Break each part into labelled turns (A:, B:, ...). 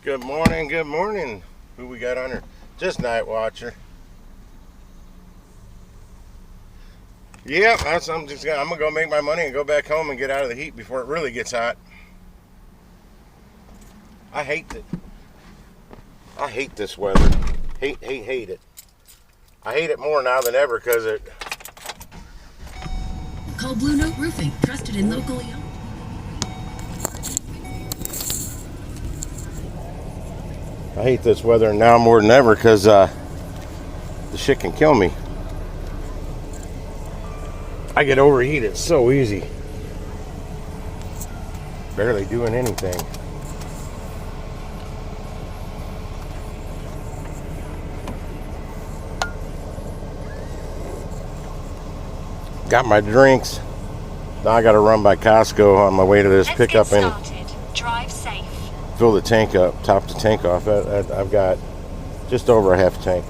A: Good morning, good morning. Who we got on here? Just Night Watcher. Yep, I'm gonna go make my money and go back home and get out of the heat before it really gets hot. I hate it. I hate this weather. Hate it. I hate it more now than ever because it.
B: Call Blue Note Roofing, trusted and locally owned.
A: I hate this weather now more than ever because the shit can kill me. I get overheated so easy. Barely doing anything. Got my drinks. Now I got to run by Costco on my way to this pickup and
C: drive safe.
A: Fill the tank up, top the tank off. I've got just over a half tank.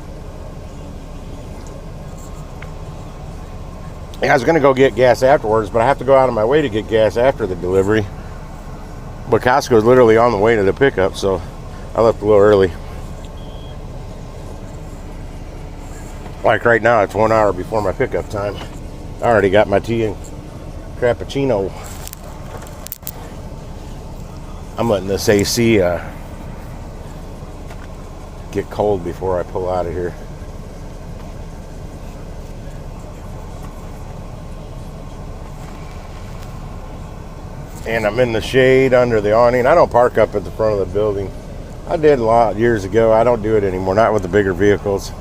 A: Yeah, I was going to go get gas afterwards, but I have to go out of my way to get gas after the delivery. But Costco is literally on the way to the pickup, so I left a little early. Like right now, it's 1 hour before my pickup time. I already got my tea and cappuccino. I'm letting this AC get cold before I pull out of here. And I'm in the shade under the awning. I don't park up at the front of the building. I did a lot years ago. I don't do it anymore, not with the bigger vehicles.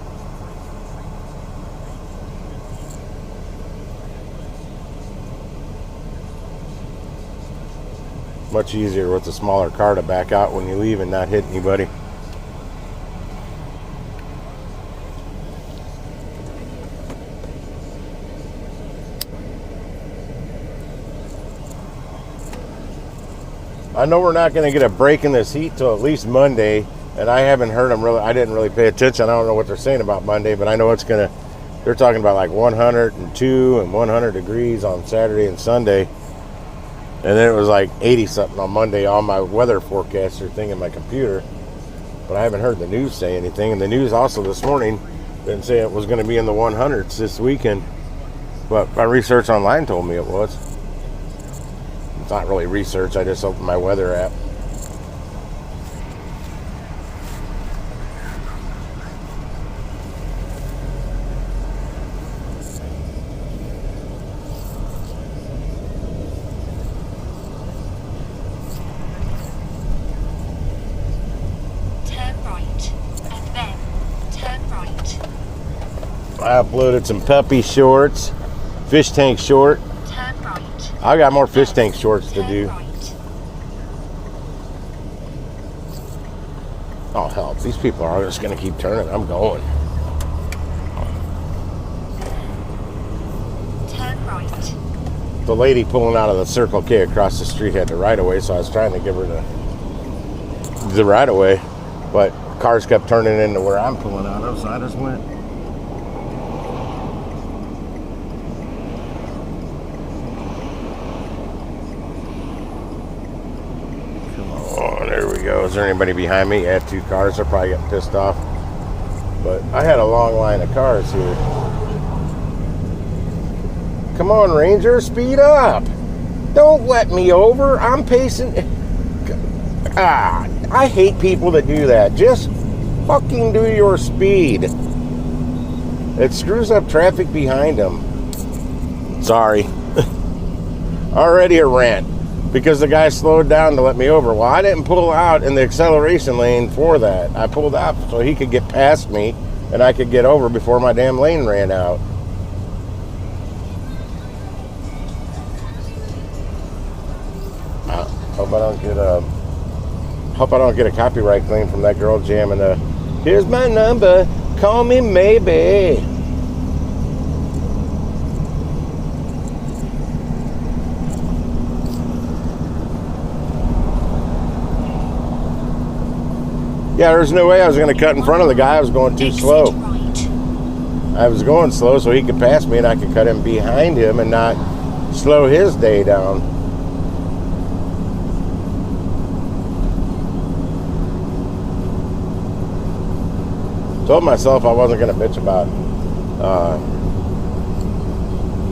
A: Much easier with a smaller car to back out when you leave and not hit anybody. I know we're not going to get a break in this heat till at least Monday, and I haven't heard them really. I didn't really pay attention. I don't know what they're saying about Monday, but I know it's going to. They're talking about like 102 and 100 degrees on Saturday and Sunday. And then it was like 80 something on Monday on my weather forecaster thing in my computer. But I haven't heard the news say anything. And the news also this morning didn't say it was going to be in the 100s this weekend. But my research online told me it was. It's not really research. I just opened my weather app. I uploaded some puppy shorts, fish tank short.
C: Turn right.
A: I got more fish tank shorts to do.
C: Right.
A: Oh hell, these people are just gonna keep turning. I'm going.
C: Turn right.
A: The lady pulling out of the Circle K across the street had the right of way, so I was trying to give her the right of way, but cars kept turning into where I'm pulling out of, so I just went. There we go. Is there anybody behind me? Yeah, 2 cars. They're probably getting pissed off. But I had a long line of cars here. Come on, Ranger, speed up. Don't let me over. I'm pacing. I hate people that do that. Just fucking do your speed. It screws up traffic behind them. Sorry. Already a rant. Because the guy slowed down to let me over. Well, I didn't pull out in the acceleration lane for that. I pulled out so he could get past me and I could get over before my damn lane ran out. Hope I don't get a copyright claim from that girl jamming here's my number, call me maybe. Yeah, there's no way I was going to cut in front of the guy. I was going too slow. I was going slow so he could pass me and I could cut in behind him and not slow his day down. Told myself I wasn't going to bitch about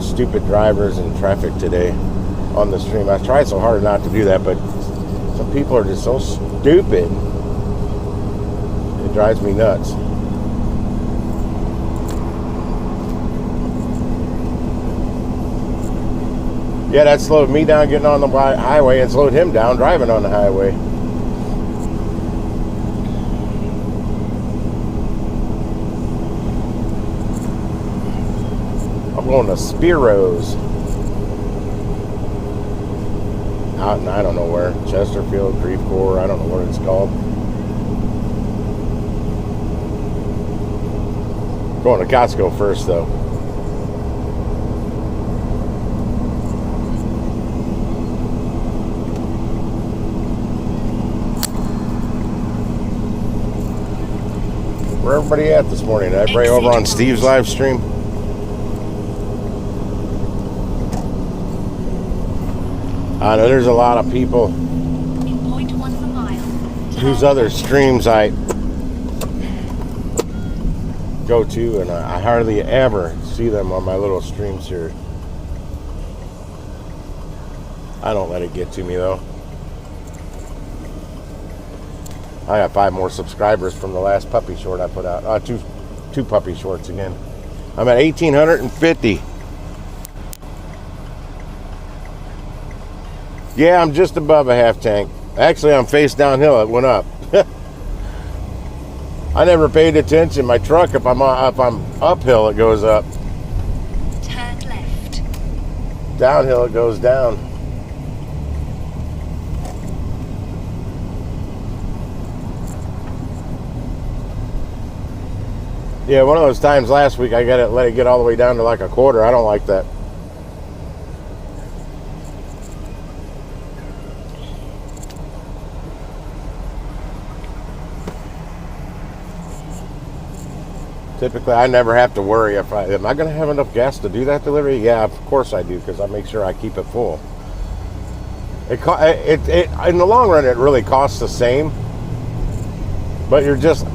A: stupid drivers and traffic today on the stream. I tried so hard not to do that, but some people are just so stupid. It drives me nuts. Yeah, that slowed me down getting on the highway and slowed him down driving on the highway. I'm going to Spiro's. Out in I don't know where. Chesterfield, Grief Corps, I don't know what it's called. Going to Costco first though. Where everybody at this morning? Did I bring over on Steve's live stream? I know there's a lot of people whose other streams I go to, and I hardly ever see them on my little streams here. I don't let it get to me though. I got 5 more subscribers from the last puppy short I put out. Two puppy shorts again. I'm at 1,850. Yeah, I'm just above a half tank. Actually, I'm face downhill. It went up. I never paid attention. My truck, if I'm uphill, it goes up.
C: Turn left.
A: Downhill, it goes down. Yeah, one of those times last week I let it get all the way down to like a quarter. I don't like that. Typically, I never have to worry am I going to have enough gas to do that delivery? Yeah, of course I do, because I make sure I keep it full. It in the long run, it really costs the same, but you're just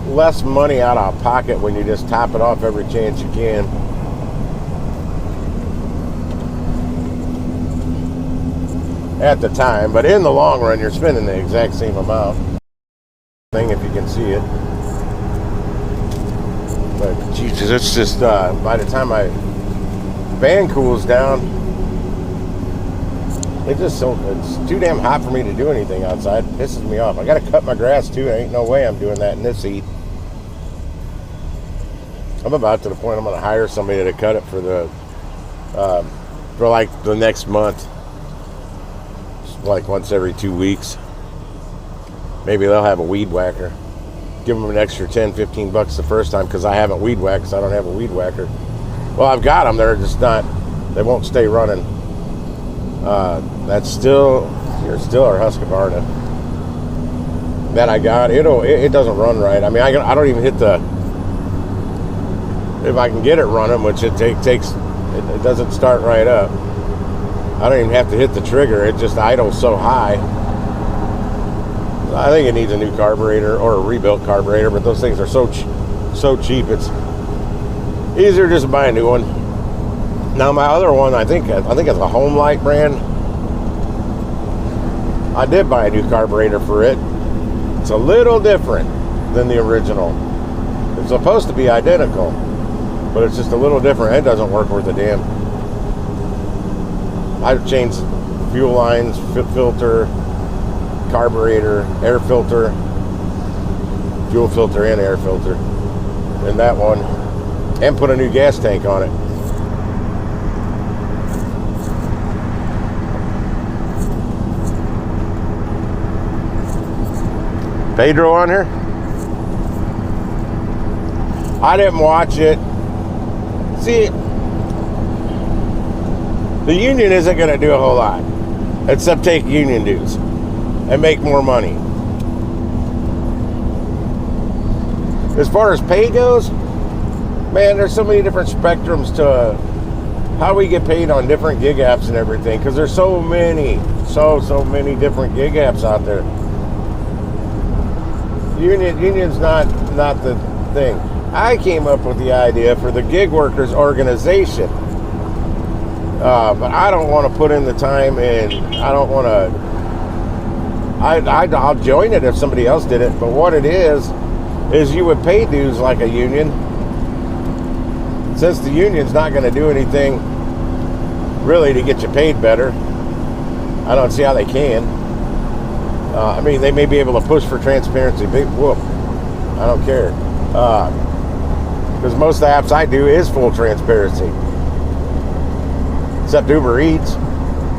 A: less money out of pocket when you just top it off every chance you can. At the time, but in the long run, you're spending the exact same amount. If you can see it. But Jesus, it's just by the time my van cools down, it's too damn hot for me to do anything outside. It pisses me off. I gotta cut my grass too. Ain't no way I'm doing that in this heat. I'm about to the point I'm gonna hire somebody to cut it for like the next month, like once every 2 weeks. Maybe they'll have a weed whacker. Give them an extra $10-15 the first time, because I haven't weed whacked, because I don't have a weed whacker. Well, I've got them. They're just not. They won't stay running. That's still our Husqvarna that I got. It doesn't run right. I mean, I don't even hit the. If I can get it running, which it takes, it doesn't start right up. I don't even have to hit the trigger. It just idles so high. I think it needs a new carburetor or a rebuilt carburetor, but those things are so cheap. It's easier just to buy a new one. Now my other one, I think it's a Home Light brand. I did buy a new carburetor for it. It's a little different than the original. It's supposed to be identical, but it's just a little different. It doesn't work worth a damn. I've changed fuel lines, filter, carburetor, air filter, fuel filter and air filter in that one, and put a new gas tank on it. Pedro on here? I didn't watch it. See, the union isn't going to do a whole lot except take union dues and make more money. As far as pay goes, man, there's so many different spectrums to how we get paid on different gig apps and everything, because there's so many different gig apps out there. Union's not the thing. I came up with the idea for the gig workers organization, but I don't want to put in the time, and I don't want to. I'll join it if somebody else did it. But what it is you would pay dues like a union. Since the union's not going to do anything really to get you paid better, I don't see how they can. I mean, they may be able to push for transparency. Big whoop. I don't care. Because most of the apps I do is full transparency. Except Uber Eats.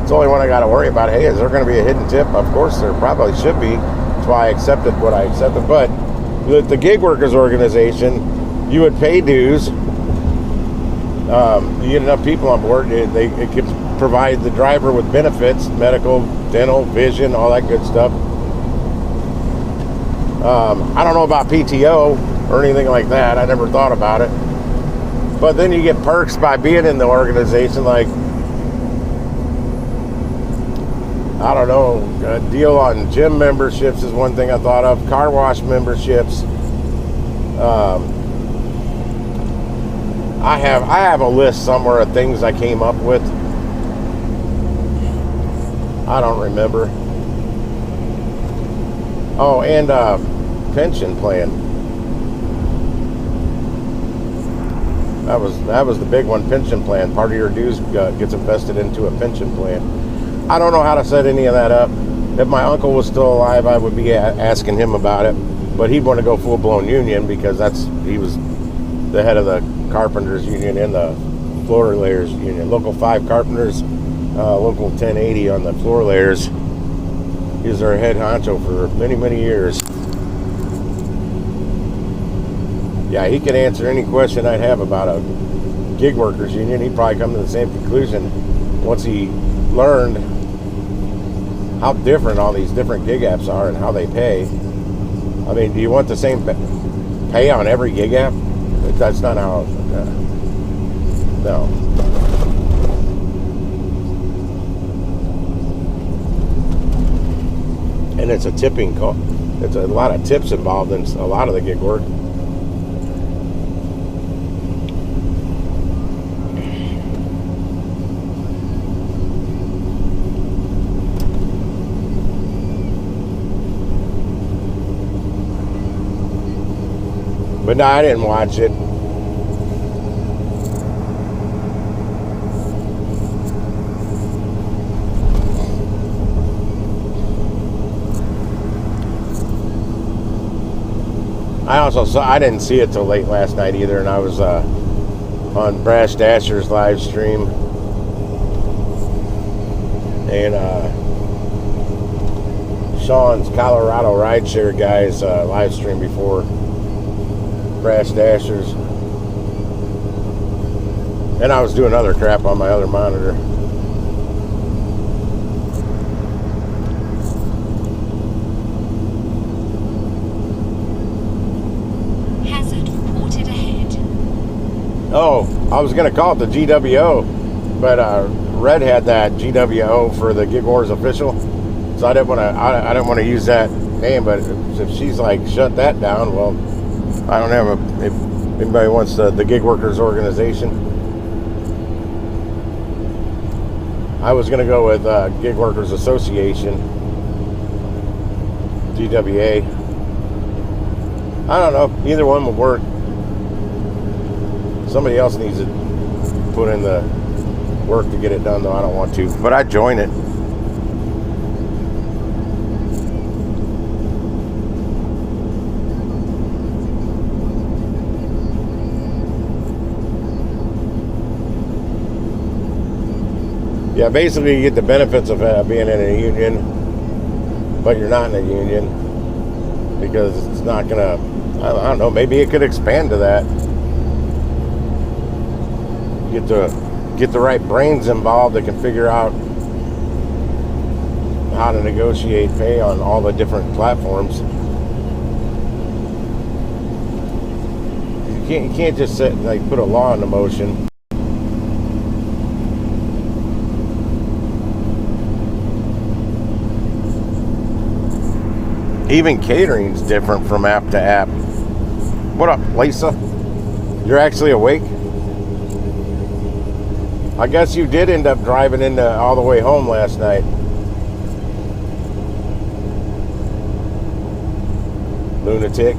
A: It's the only one I got to worry about. Hey, is there going to be a hidden tip? Of course, there probably should be. That's why I accepted what I accepted. But the gig workers organization, you would pay dues. You get enough people on board, it could provide the driver with benefits, medical, dental, vision, all that good stuff. I don't know about PTO or anything like that. I never thought about it. But then you get perks by being in the organization, like, I don't know, a deal on gym memberships is one thing I thought of, car wash memberships. I have a list somewhere of things I came up with. I don't remember. Oh, and pension plan. That was the big one, pension plan. Part of your dues gets invested into a pension plan. I don't know how to set any of that up. If my uncle was still alive, I would be asking him about it. But he'd want to go full-blown union because he was the head of the carpenters union and the floor layers union. Local 5 carpenters, local 1080 on the floor layers. He was their head honcho for many, many years. Yeah, he could answer any question I'd have about a gig workers union. He'd probably come to the same conclusion once he learned how different all these different gig apps are and how they pay. I mean, do you want the same pay on every gig app? That's not how. No. And it's a tipping call. It's a lot of tips involved in a lot of the gig work. But no, I didn't watch it. I didn't see it till late last night either, and I was on Brash Dasher's live stream, and Sean's Colorado rideshare guy's live stream before Brash Dashers, and I was doing other crap on my other monitor.
C: Hazard reported ahead.
A: Oh, I was gonna call it the GWO, but Red had that GWO for the Gig Wars official, so I didn't want to use that name. But if she's like shut that down, well, I don't have if anybody wants the gig workers organization. I was going to go with Gig Workers Association, GWA. I don't know. Either one would work. Somebody else needs to put in the work to get it done, though. I don't want to. But I'd join it. Yeah, basically you get the benefits of being in a union, but you're not in a union because it's not gonna, I don't know, maybe it could expand to that. Get the right brains involved that can figure out how to negotiate pay on all the different platforms. You can't just sit and like put a law into motion. Even catering's different from app to app. What up, Lisa? You're actually awake? I guess you did end up driving into all the way home last night. Lunatic.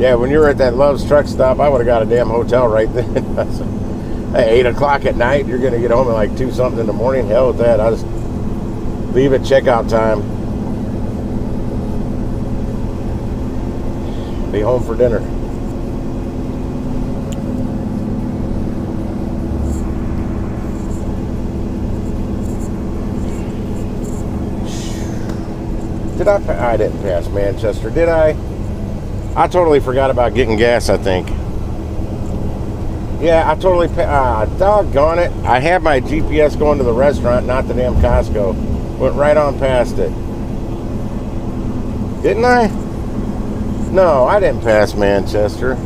A: Yeah, when you were at that Love's truck stop, I would have got a damn hotel right then. At 8 o'clock at night, you're going to get home at like 2 something in the morning. Hell with that. I just leave at checkout time. Be home for dinner. I didn't pass Manchester, did I? I totally forgot about getting gas, I think. Yeah, I totally... doggone it. I had my GPS going to the restaurant, not the damn Costco. Went right on past it. Didn't I? No, I didn't pass Manchester.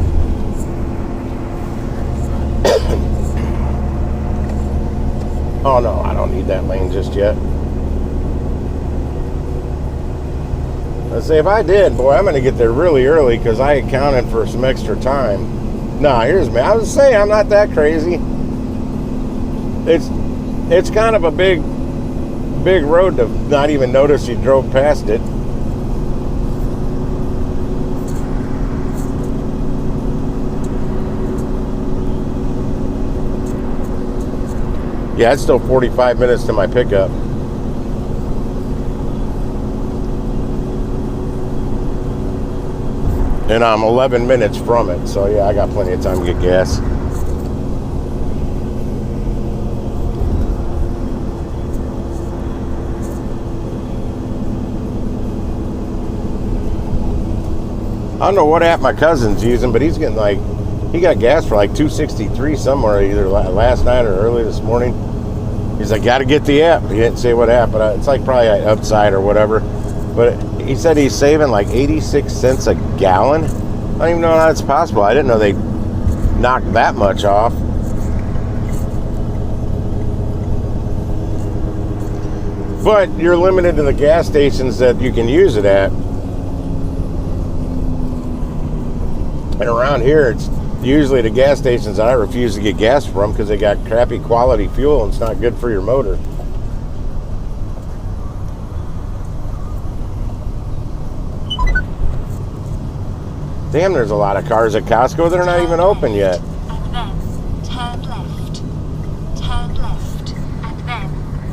A: Oh, no, I don't need that lane just yet. Let's say if I did, boy, I'm going to get there really early because I accounted for some extra time. Nah, here's me. I was saying I'm not that crazy. It's kind of a big road to not even notice you drove past it. Yeah, it's still 45 minutes to my pickup. And I'm 11 minutes from it. So, yeah, I got plenty of time to get gas. I don't know what app my cousin's using, but he's getting like, he got gas for like $2.63 somewhere, either last night or early this morning. He's like, got to get the app. He didn't say what app, but it's like probably Upside or whatever. But he said he's saving like 86 cents a gallon. I don't even know how that's possible. I didn't know they knocked that much off. But you're limited to the gas stations that you can use it at. And around here, it's usually the gas stations that I refuse to get gas from because they got crappy quality fuel and it's not good for your motor. Damn, there's a lot of cars at Costco that are not even open yet.
C: And then turn left. Turn left. And then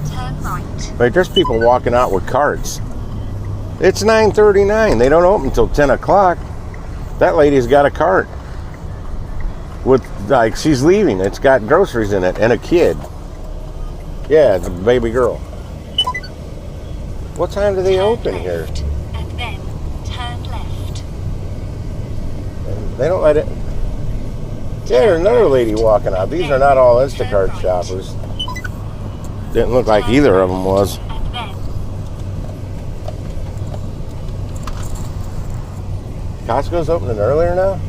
C: turn right.
A: Like, there's people walking out with carts. It's 9:39. They don't open until 10 o'clock. That lady's got a cart. With, like, she's leaving. It's got groceries in it and a kid. Yeah, it's a baby girl. What time do they open here?
C: And then turn left.
A: They don't let it. Yeah, there's another lady walking out. These are not all Instacart shoppers. Didn't look like either of them was. Costco's opening earlier now?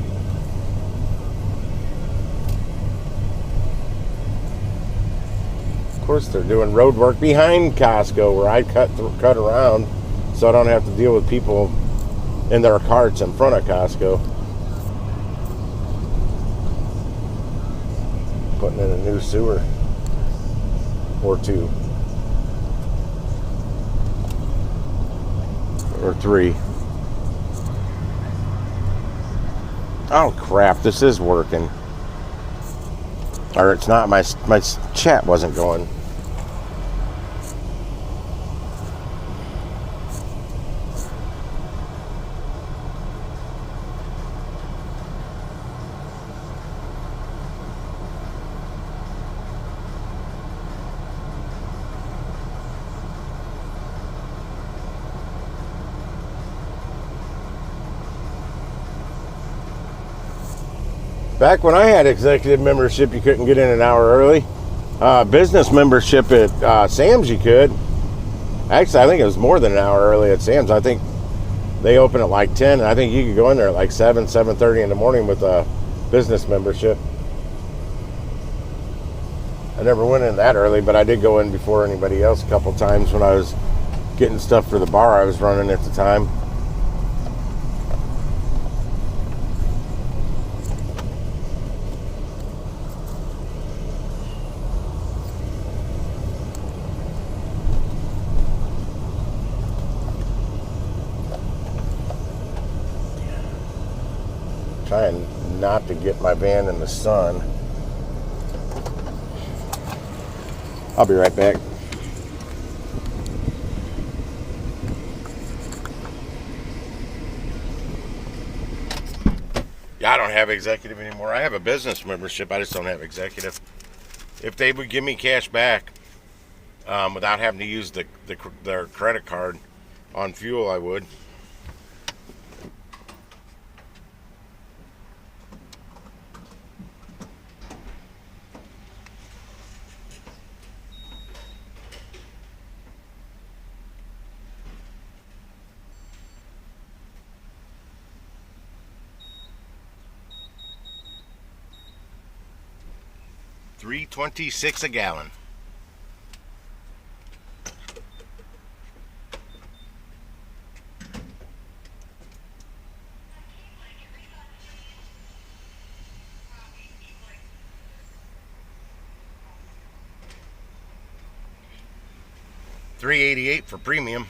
A: Of course, they're doing road work behind Costco where I cut around so I don't have to deal with people in their carts in front of Costco. Putting in a new sewer or two or three. Oh crap, this is working. Or it's not, my chat wasn't going. Back when I had executive membership, you couldn't get in an hour early. Business membership at Sam's, you could. Actually, I think it was more than an hour early at Sam's. I think they open at like 10, and I think you could go in there at like 7:30 in the morning with a business membership. I never went in that early, but I did go in before anybody else a couple times when I was getting stuff for the bar I was running at the time. Trying not to get my van in the sun. I'll be right back. Yeah, I don't have executive anymore. I have a business membership. I just don't have executive. If they would give me cash back without having to use their credit card on fuel, I would. $3.26 a gallon. $3.88 for premium.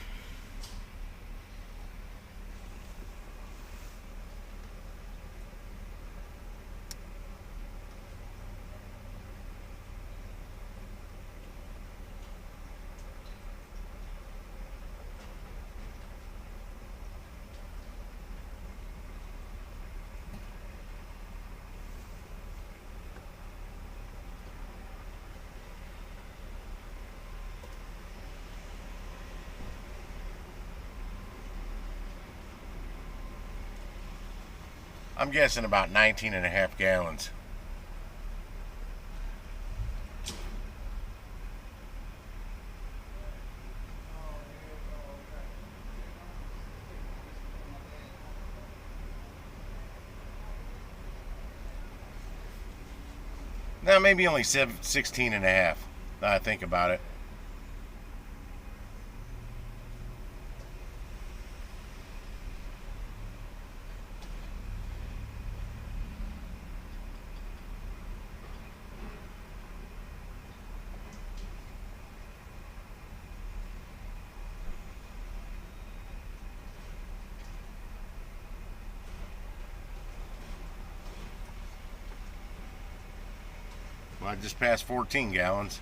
A: I'm guessing about 19.5 gallons. Now maybe only 16.5. Now I think about it. Well, I just passed 14 gallons.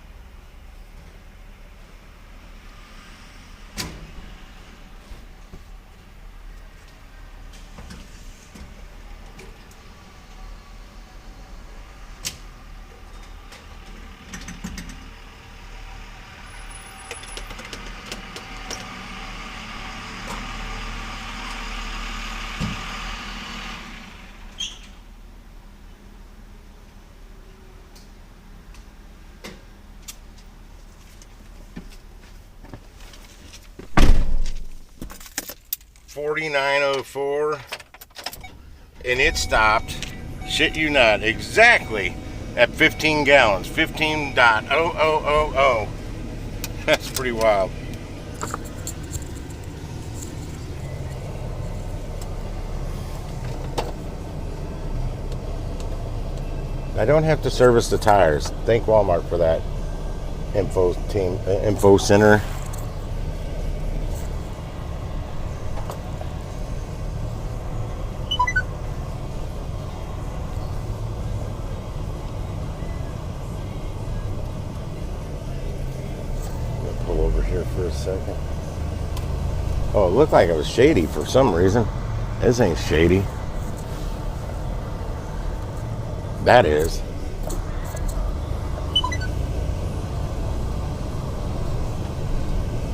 A: $49.04, and it stopped, shit you not, exactly at 15 gallons, 15.0000. That's pretty wild. I don't have to service the tires. Thank Walmart for that info center. Pull over here for a second. Oh, it looked like it was shady for some reason. This ain't shady. That is.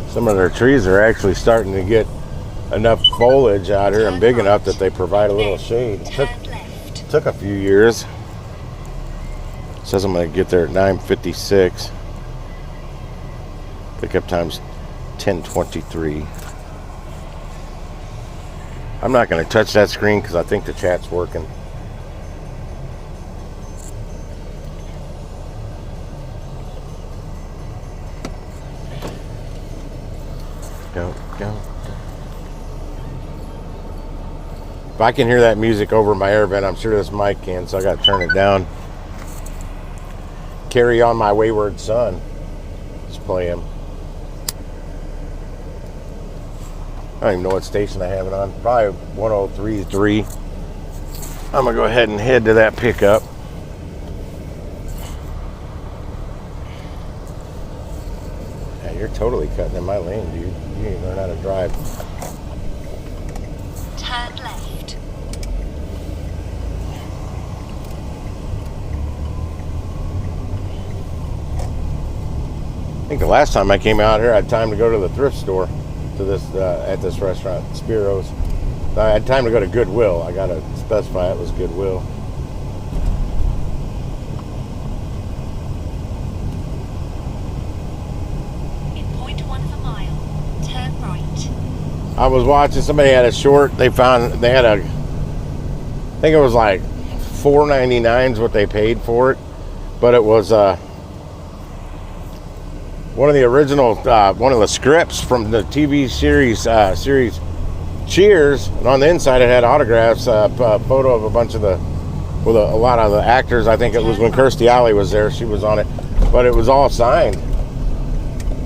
A: Some of their trees are actually starting to get enough foliage out here and big enough that they provide a little shade. It took a few years. It says I'm going to get there at 9:56. Pickup time's 10:23. I'm not going to touch that screen because I think the chat's working. Go, go. If I can hear that music over my air vent, I'm sure this mic can, so I got to turn it down. Carry On My Wayward Son. Let's play him. I don't even know what station I have it on. Probably 103.3. I'm going to go ahead and head to that pickup. Yeah, you're totally cutting in my lane, dude. You ain't learn how to drive.
C: Turn left.
A: I think the last time I came out here, I had time to go to the thrift store to this at this restaurant, Spiro's. I had time to go to Goodwill. I gotta specify it was Goodwill.
C: In 0.1 of a mile, turn right.
A: I was watching, somebody had a short, they had I think it was like $4.99 is what they paid for it, but it was one of the original, one of the scripts from the TV series Cheers, and on the inside it had autographs, a photo of a bunch of with a lot of the actors. I think it was when Kirstie Alley was there, she was on it, but it was all signed.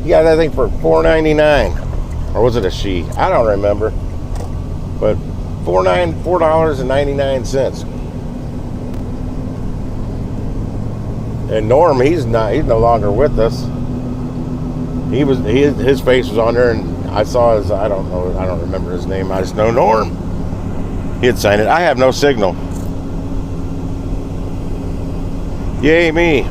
A: You got that thing for $4.99, or was it a she? I don't remember, but $4.99. And Norm, he's no longer with us. His face was on there, and I saw his, I don't remember his name. I just know Norm. He had signed it. I have no signal. Yay me.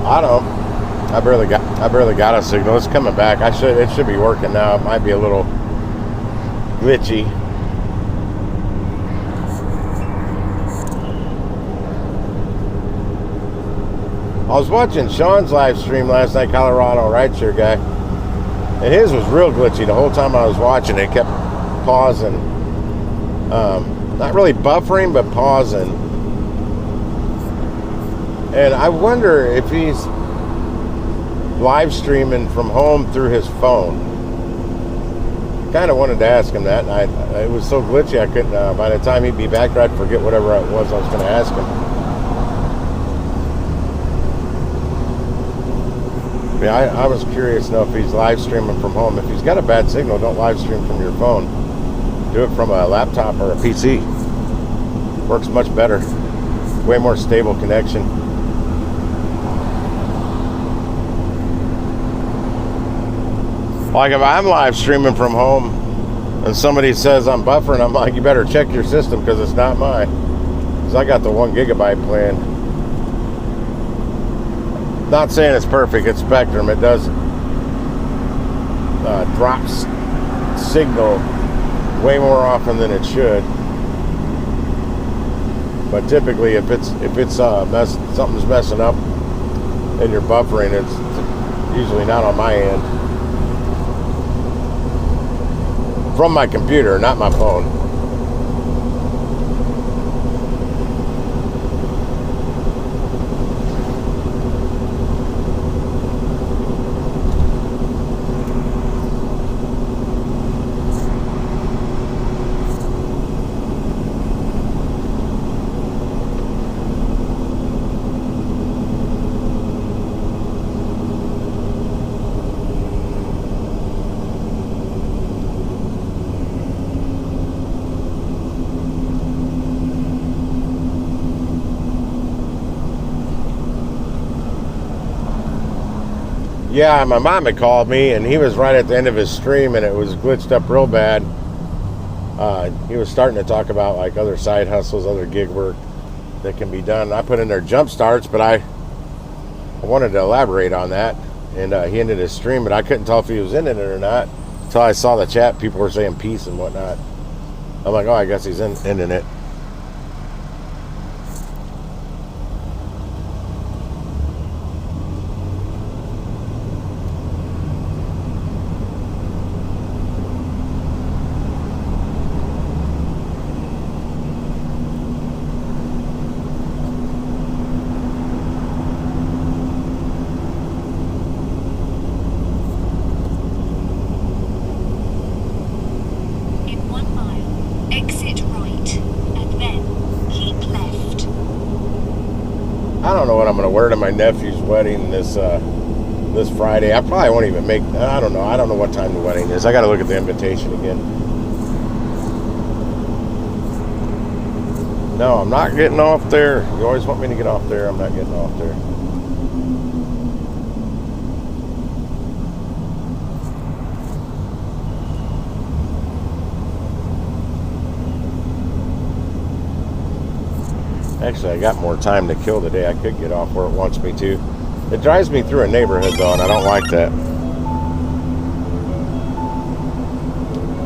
A: I don't. I barely got a signal. It's coming back. It should be working now. It might be a little glitchy. I was watching Sean's live stream last night, Colorado rideshare guy, and his was real glitchy the whole time I was watching. It kept pausing, not really buffering, but pausing. And I wonder if he's live streaming from home through his phone. Kind of wanted to ask him that, and it was so glitchy I couldn't. By the time he'd be back there, I'd forget whatever it was I was going to ask him. Yeah, I was curious to know if he's live streaming from home. If he's got a bad signal, don't live stream from your phone. Do it from a laptop or a PC. Works much better. Way more stable connection. Like if I'm live streaming from home and somebody says I'm buffering, I'm like, you better check your system because it's not mine. Because I got the 1 gigabyte plan. Not saying it's perfect, it's Spectrum. It does drops signal way more often than it should. But typically, if something's messing up and you're buffering, it's usually not on my end. From my computer, not my phone. Yeah, my mom had called me, and he was right at the end of his stream, and it was glitched up real bad. He was starting to talk about like other side hustles, other gig work that can be done. I put in there jump starts, but I wanted to elaborate on that, and he ended his stream, but I couldn't tell if he was in it or not until I saw the chat. People were saying peace and whatnot. I'm like, oh, I guess he's ending it. I don't know what I'm going to wear to my nephew's wedding this Friday. I probably won't even make. I don't know. I don't know what time the wedding is. I got to look at the invitation again. No, I'm not getting off there. You always want me to get off there. I'm not getting off there. Actually, I got more time to kill today. I could get off where it wants me to. It drives me through a neighborhood, though, and I don't like that.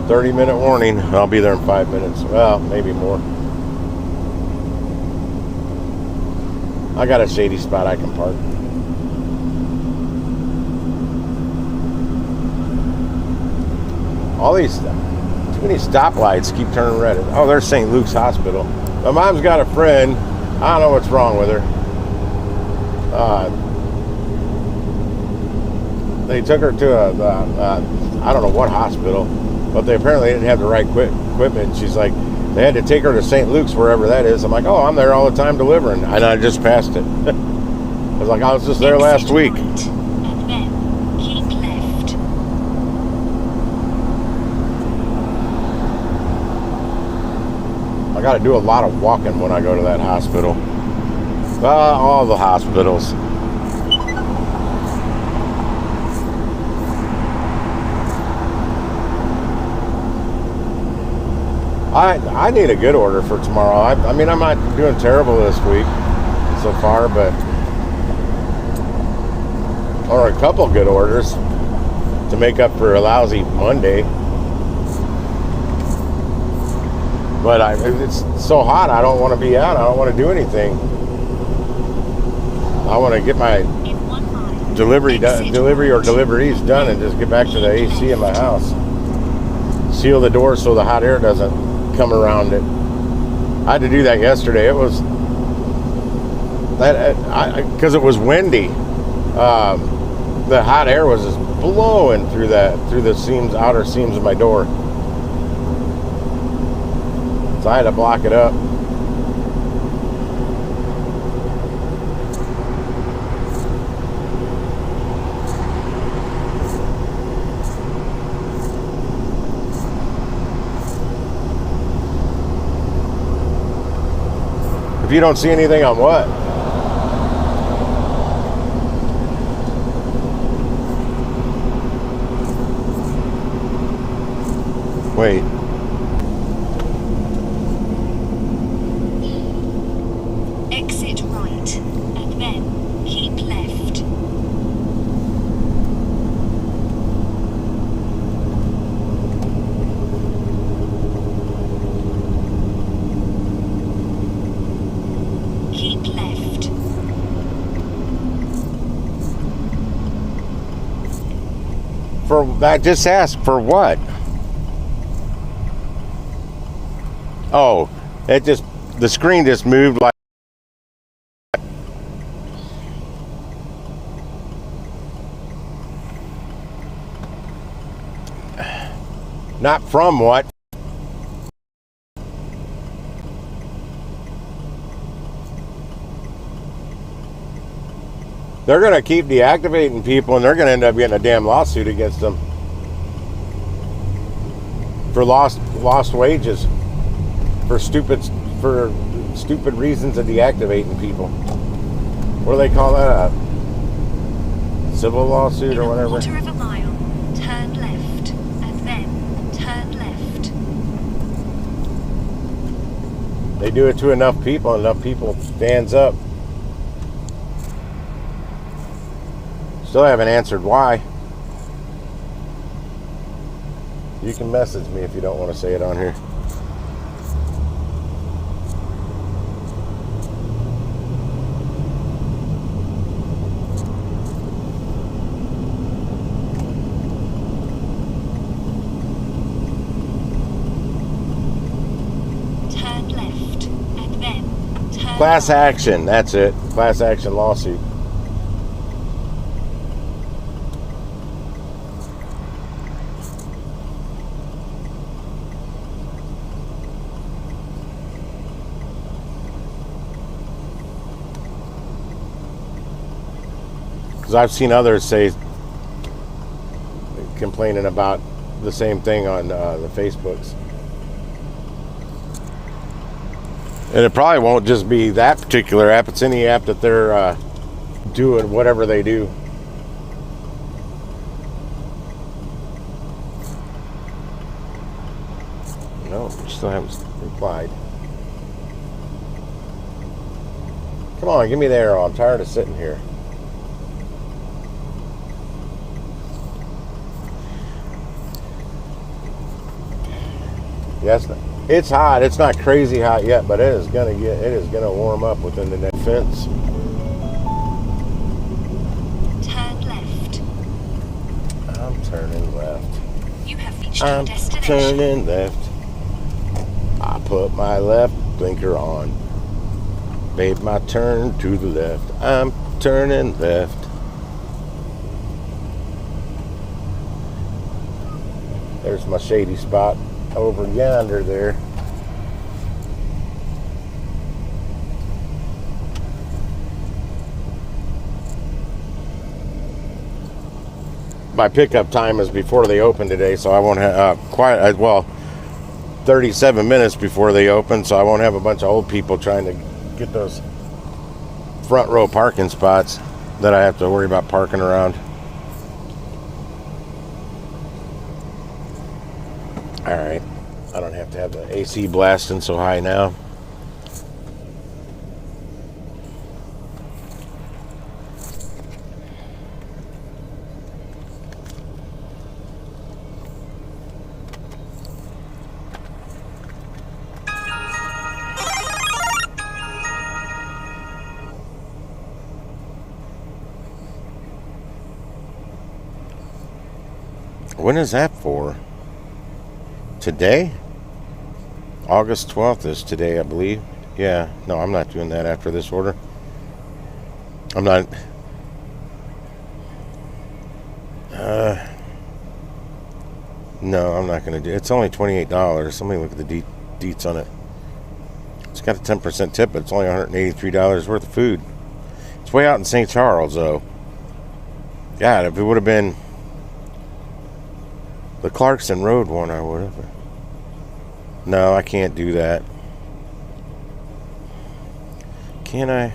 A: 30-minute warning. I'll be there in 5 minutes. Well, maybe more. I got a shady spot I can park. All these, too many stoplights keep turning red. Oh, there's St. Luke's Hospital. My mom's got a friend. I don't know what's wrong with her. They took her to I don't know what hospital, but they apparently didn't have the right equipment. She's like, they had to take her to St. Luke's, wherever that is. I'm like, oh, I'm there all the time delivering. And I just passed it. I was like, I was just there last week.
C: Right, and then keep left.
A: I got to do a lot of walking when I go to that hospital. All the hospitals. I need a good order for tomorrow. I mean, I'm not doing terrible this week so far, but or a couple good orders to make up for a lousy Monday. But it's so hot, I don't want to be out. I don't want to do anything. I want to get my delivery or deliveries done and just get back to the AC in my house. Seal the door so the hot air doesn't come around it. I had to do that yesterday. It was that because it was windy. The hot air was just blowing through the seams, outer seams of my door. So I had to block it up. If you don't see anything on what? Wait.
C: Exit right, and then keep left. Keep left.
A: For that, just ask for what? Oh, the screen just moved like. Not from what? They're going to keep deactivating people, and they're going to end up getting a damn lawsuit against them for lost wages for stupid reasons of deactivating people. What do they call that? A civil lawsuit or whatever?
C: In a quarter of a mile, turn left, and then turn left.
A: They do it to enough people stands up. Still haven't answered why. You can message me if you don't want to say it on here.
C: Turn left, and then turn
A: Class
C: right.
A: action, that's it. Class action lawsuit. Because I've seen others say, complaining about the same thing on the Facebooks. And it probably won't just be that particular app. It's any app that they're doing whatever they do. No, still haven't replied. Come on, give me the arrow. I'm tired of sitting here. Yes, it's hot. It's not crazy hot yet, but it is gonna warm up within the next fence.
C: Turn left.
A: I'm turning left.
C: You have reached your
A: I'm
C: destination.
A: turning left. I put my left blinker on. Made my turn to the left. I'm turning left. There's my shady spot over yonder there. My pickup time is before they open today, so I won't have 37 minutes before they open, so I won't have a bunch of old people trying to get those front row parking spots that I have to worry about parking around. All right, I don't have to have the AC blasting so high now. When is that for? Today? August 12th is today, I believe. Yeah, no, I'm not doing that after this order. I'm not. No, I'm not going to do it. It's only $28. Somebody look at the deets on it. It's got a 10% tip, but it's only $183 worth of food. It's way out in St. Charles, though. God, if it would have been the Clarkson Road one, I would have. No, I can't do that. Can I?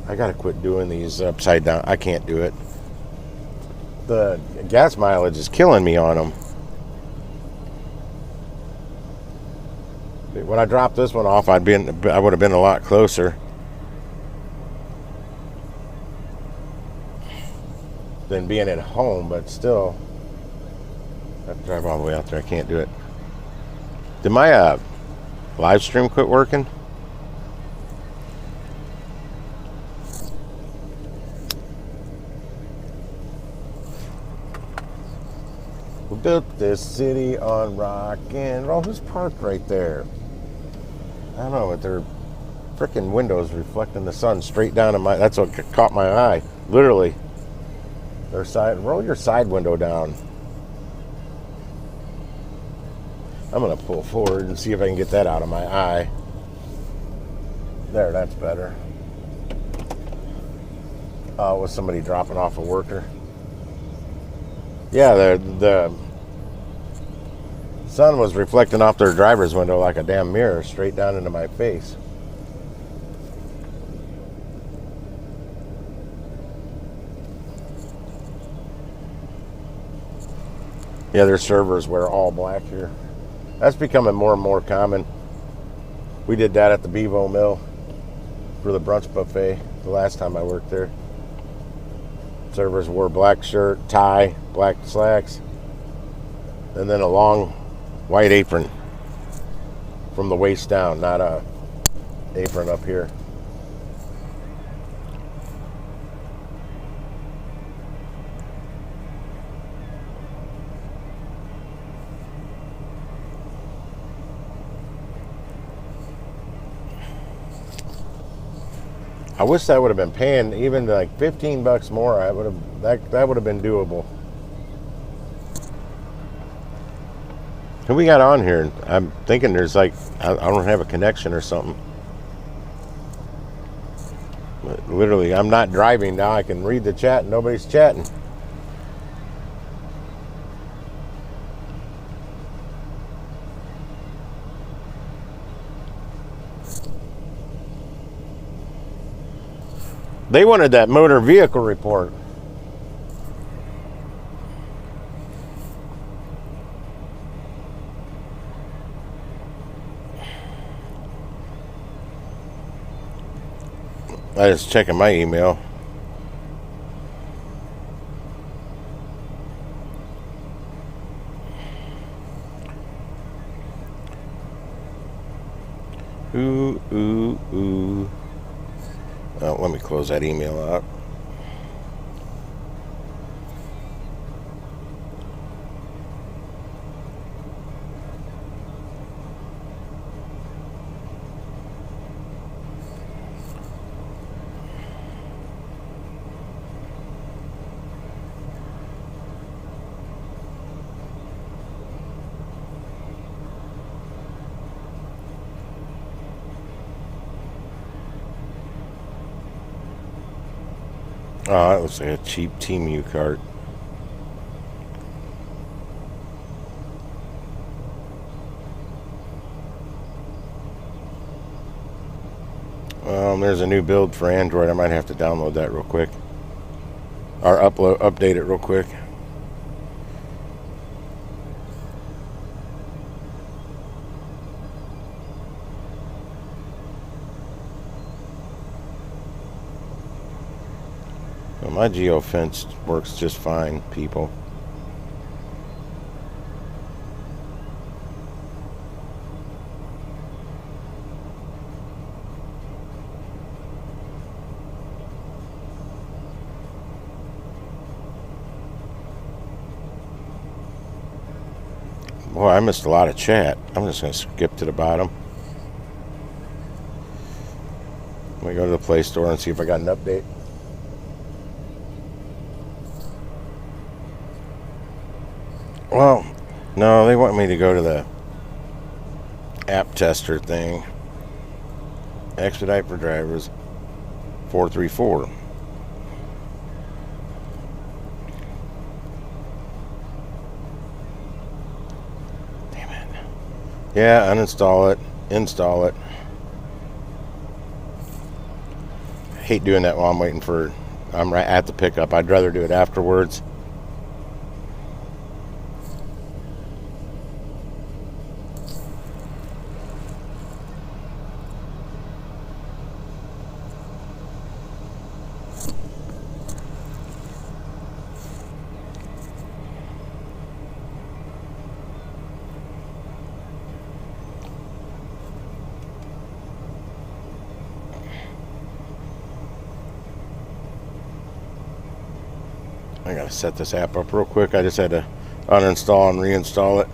A: I gotta quit doing these upside down. I can't do it. The gas mileage is killing me on them. When I dropped this one off, I would have been a lot closer than being at home, but still, I have to drive all the way out there. I can't do it. Did my live stream quit working? We built this city on rock and roll. Who's parked right there? I don't know, but their freaking windows reflecting the sun straight down on my. That's what caught my eye. Literally. Their side. Roll your side window down. I'm gonna pull forward and see if I can get that out of my eye. There, that's better. Oh, it was somebody dropping off a worker. Yeah, the sun was reflecting off their driver's window like a damn mirror straight down into my face. Yeah, their servers wear all black here. That's becoming more and more common. We did that at the Bevo Mill for the brunch buffet the last time I worked there. Servers wore black shirt, tie, black slacks, and then a long white apron from the waist down, not a apron up here. I wish I would have been paying even like $15 more. I would have that would have been doable. Who we got on here? I'm thinking there's like I don't have a connection or something. But literally, I'm not driving now. I can read the chat and nobody's chatting. They wanted that motor vehicle report. I was checking my email. Ooh, ooh, ooh. Oh, let me close that email out. Oh, that looks like a cheap Temu cart. There's a new build for Android. I might have to download that real quick. Or update it real quick. Well, my geofence works just fine, people. Boy, I missed a lot of chat. I'm just going to skip to the bottom. Let me go to the Play Store and see if I got an update. Well, no, they want me to go to the app tester thing. Expedite for drivers 434. Damn it. Yeah, uninstall it, install it. I hate doing that while I'm waiting for, I'm right at the pickup. I'd rather do it afterwards. I gotta set this app up real quick. I just had to uninstall and reinstall it.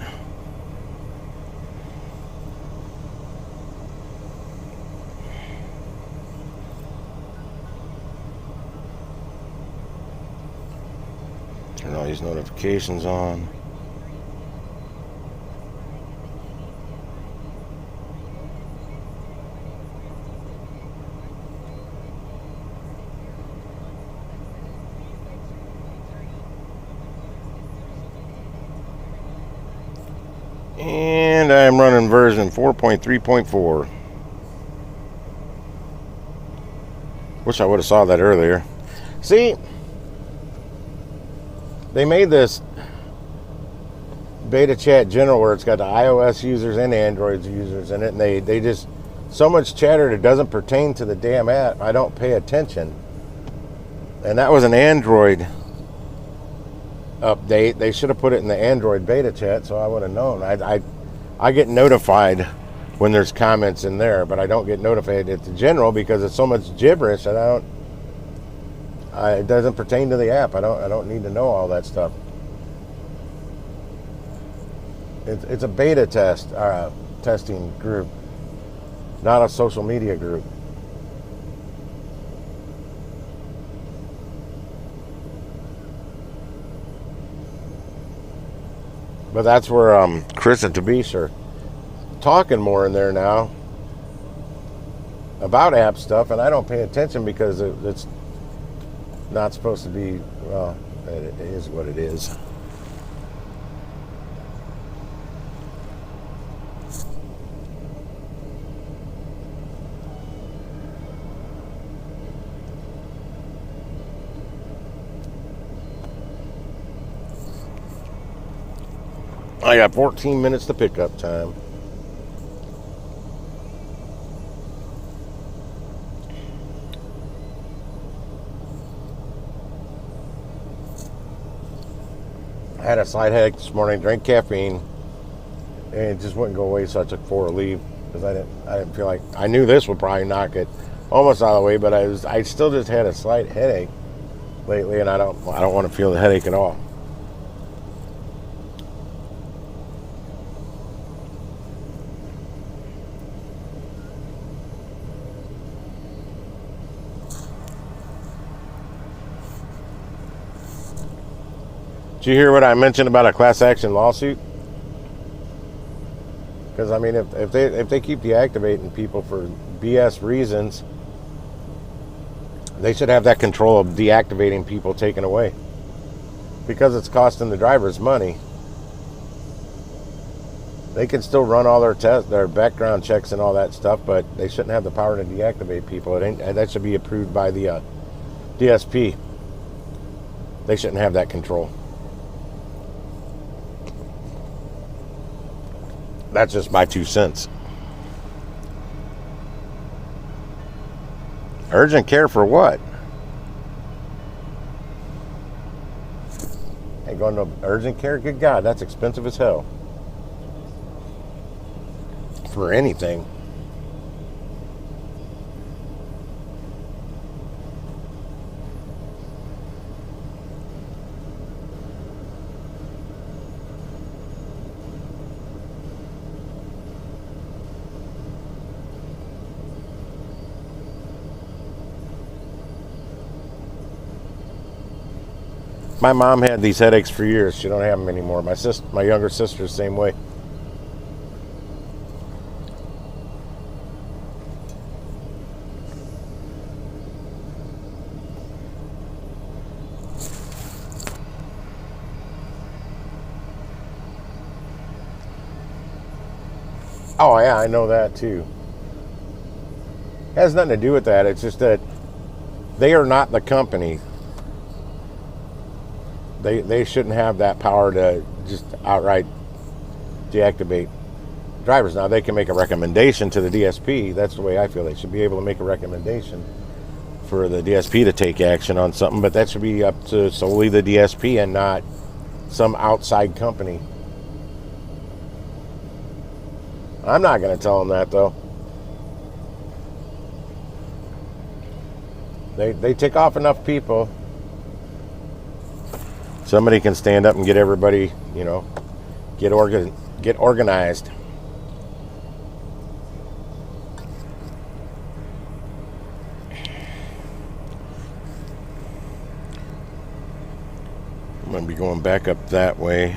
A: Turn all these notifications on. And I'm running version 4.3.4. Wish I would have saw that earlier. See, they made this beta chat general where it's got the iOS users and Android users in it, and they just, so much chatter that doesn't pertain to the damn app. I don't pay attention. And that was an Android update. They should have put it in the Android beta chat, so I would have known. I get notified when there's comments in there, but I don't get notified at the general because it's so much gibberish that it doesn't pertain to the app. I don't need to know all that stuff. It's a beta testing group, not a social media group. But that's where Chris and Tabish are talking more in there now. about app stuff, and I don't pay attention because it's not supposed to be. Well, it is what it is. I got 14 minutes to pickup time. I had a slight headache this morning, drank caffeine, and it just wouldn't go away, so I took 4 to leave because I didn't feel like, I knew this would probably knock it almost out of the way, but I still just had a slight headache lately, and I don't want to feel the headache at all. Did you hear what I mentioned about a class action lawsuit? Because I mean, if they keep deactivating people for BS reasons, they should have that control of deactivating people taken away. Because it's costing the drivers money. They can still run all their tests, their background checks and all that stuff, but they shouldn't have the power to deactivate people. That should be approved by the DSP. They shouldn't have that control. That's just my 2 cents. Urgent care for what? Ain't going to urgent care? Good God, that's expensive as hell. For anything. My mom had these headaches for years. She don't have them anymore. My younger sister's the same way. Oh yeah, I know that too. It has nothing to do with that. It's just that they are not the company. They shouldn't have that power to just outright deactivate drivers. Now, they can make a recommendation to the DSP. That's the way I feel. They should be able to make a recommendation for the DSP to take action on something, but that should be up to solely the DSP and not some outside company. I'm not going to tell them that, though. They tick off enough people. Somebody can stand up and get everybody, get organized. I'm going to be going back up that way.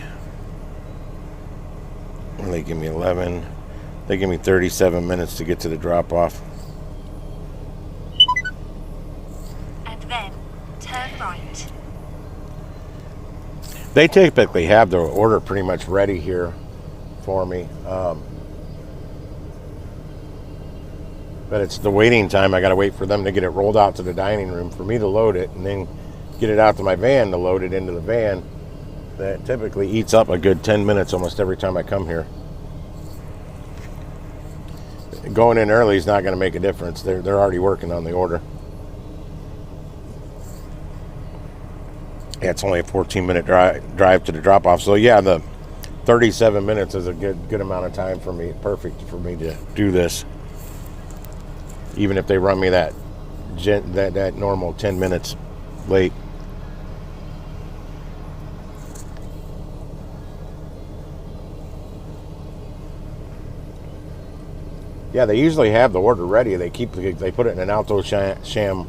A: And they give me 11. They give me 37 minutes to get to the drop-off.
C: And then turn right.
A: They typically have their order pretty much ready here for me. But it's the waiting time. I got to wait for them to get it rolled out to the dining room for me to load it and then get it out to my van to load it into the van. That typically eats up a good 10 minutes almost every time I come here. Going in early is not going to make a difference. They're already working on the order. Yeah, it's only a 14-minute drive to the drop-off. So, yeah, the 37 minutes is a good amount of time for me. Perfect for me to do this. Even if they run me that normal 10 minutes late. Yeah, they usually have the order ready. They put it in an alto sham.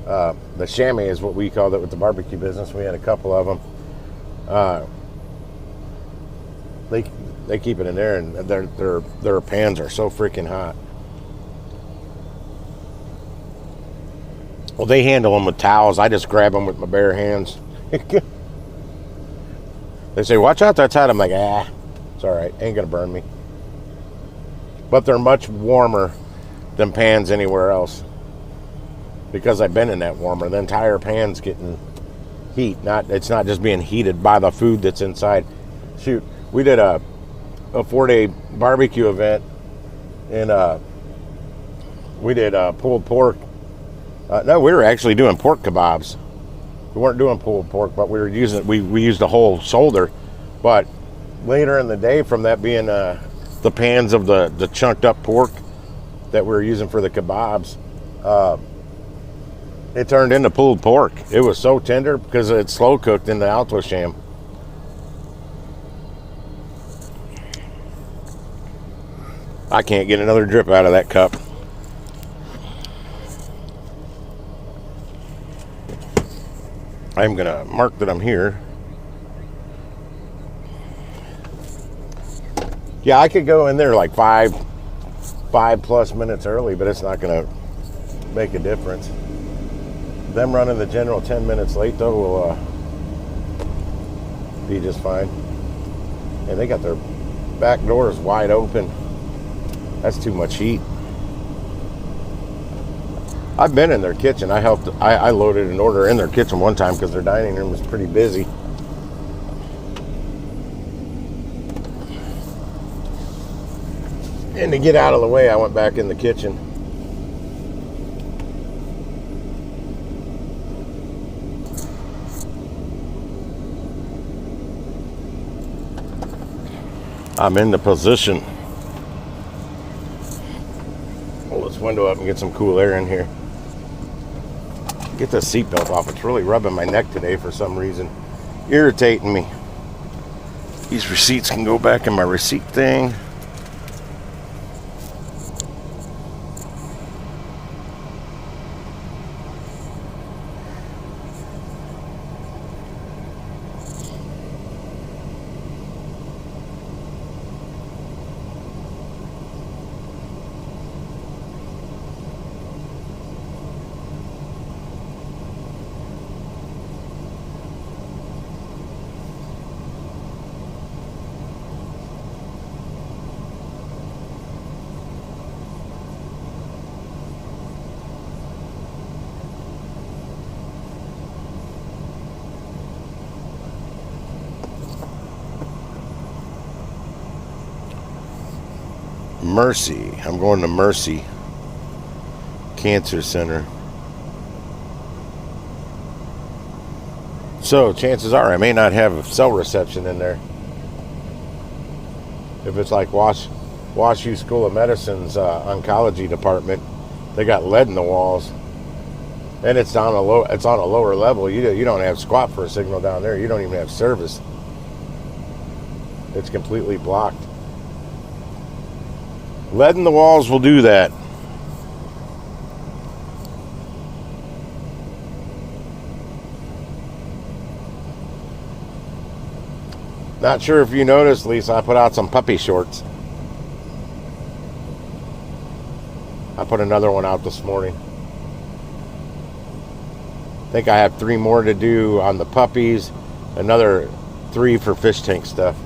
A: The chamois is what we called it with the barbecue business. We had a couple of them. They keep it in there, and their pans are so freaking hot. Well, they handle them with towels. I just grab them with my bare hands. They say, watch out, that's hot. I'm like, it's all right. Ain't going to burn me. But they're much warmer than pans anywhere else. Because I've been in that warmer. The entire pan's getting heat. It's not just being heated by the food that's inside. Shoot, we did a 4-day barbecue event. And we did pulled pork. No, we were actually doing pork kebabs. We weren't doing pulled pork, but we used a whole shoulder. But later in the day, from that being the pans of the chunked up pork that we were using for the kebabs, it turned into pulled pork. It was so tender because it's slow cooked in the Alto Sham. I can't get another drip out of that cup. I'm gonna mark that I'm here. Yeah, I could go in there like five plus minutes early, but it's not gonna make a difference. Them running the general 10 minutes late though will be just fine. And they got their back doors wide open. That's too much heat. I've been in their kitchen. I loaded an order in their kitchen one time because their dining room was pretty busy. And to get out of the way, I went back in the kitchen. I'm in the position. Pull this window up and get some cool air in here. Get the seatbelt off. It's really rubbing my neck today for some reason. Irritating me. These receipts can go back in my receipt thing. Mercy. I'm going to Mercy Cancer Center. So chances are I may not have cell reception in there. If it's like WashU School of Medicine's oncology department, they got lead in the walls, and it's on a lower level. You don't have squat for a signal down there. You don't even have service. It's completely blocked. Lead in the walls will do that. Not sure if you noticed, Lisa, I put out some puppy shorts. I put another one out this morning. I think I have 3 more to do on the puppies. Another 3 for fish tank stuff.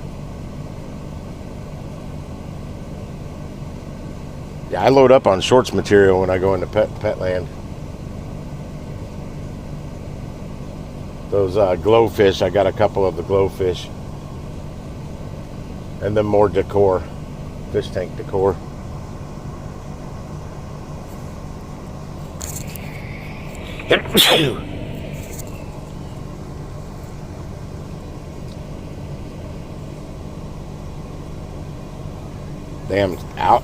A: Yeah, I load up on shorts material when I go into Petland. Those glowfish, I got a couple of the glowfish. And then more decor, fish tank decor. Damn, out.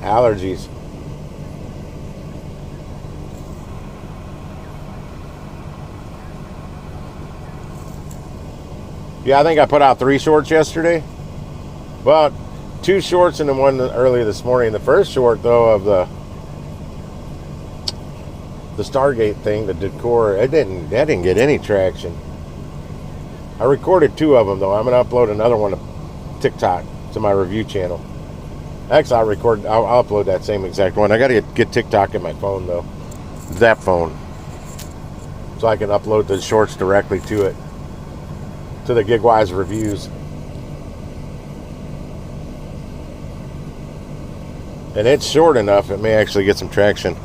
A: Allergies. Yeah, I think I put out 3 shorts yesterday. Well, 2 shorts and then one early this morning. The first short, though, of the Stargate thing, the decor, that didn't get any traction. I recorded 2 of them, though. I'm going to upload another one to TikTok, to my review channel. Actually, I'll upload that same exact one. I got to get TikTok in my phone, though. Zap phone, so I can upload the shorts directly to it, to the Gigwise reviews. And it's short enough, it may actually get some traction.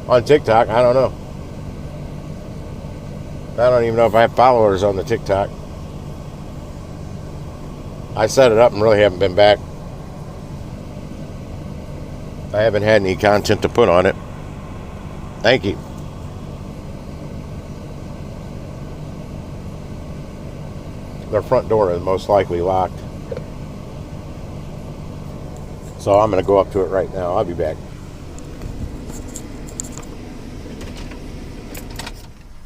A: On TikTok, I don't know. I don't even know if I have followers on the TikTok. I set it up and really haven't been back. I haven't had any content to put on it. Thank you. Their front door is most likely locked. So I'm going to go up to it right now. I'll be back.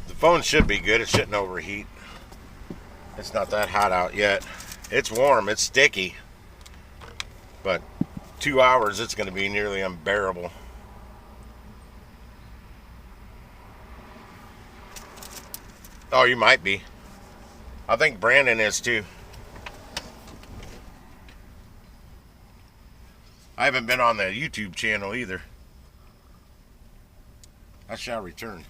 A: The phone should be good. It shouldn't overheat. It's not that hot out yet. It's warm. It's sticky. But 2 hours, it's going to be nearly unbearable. Oh, you might be. I think Brandon is too. I haven't been on the YouTube channel either. I shall return.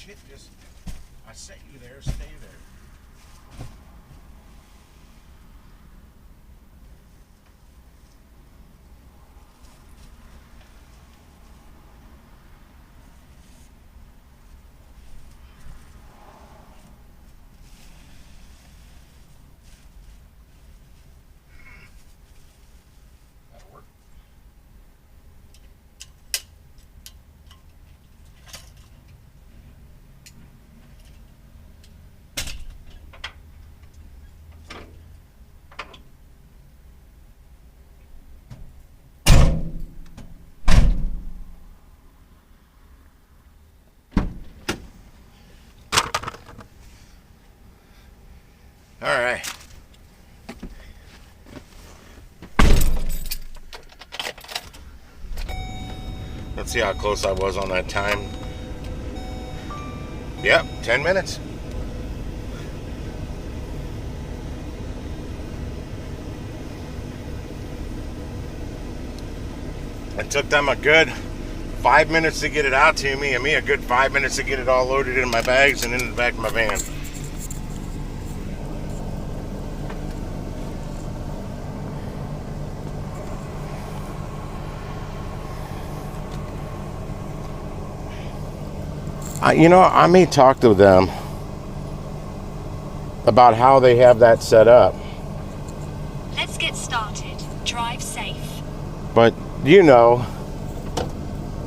A: shit, just, I set you there, stay there. That'll work. All right. Let's see how close I was on that time. Yep, 10 minutes. It took them a good 5 minutes to get it out to me, and me a good 5 minutes to get it all loaded in my bags and in the back of my van. I may talk to them about how they have that set up.
C: Let's get started. Drive safe.
A: But,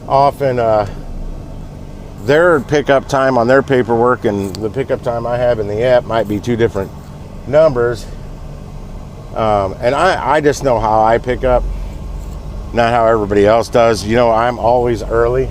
A: often their pickup time on their paperwork and the pickup time I have in the app might be two different numbers. And I just know how I pick up, not how everybody else does. I'm always early.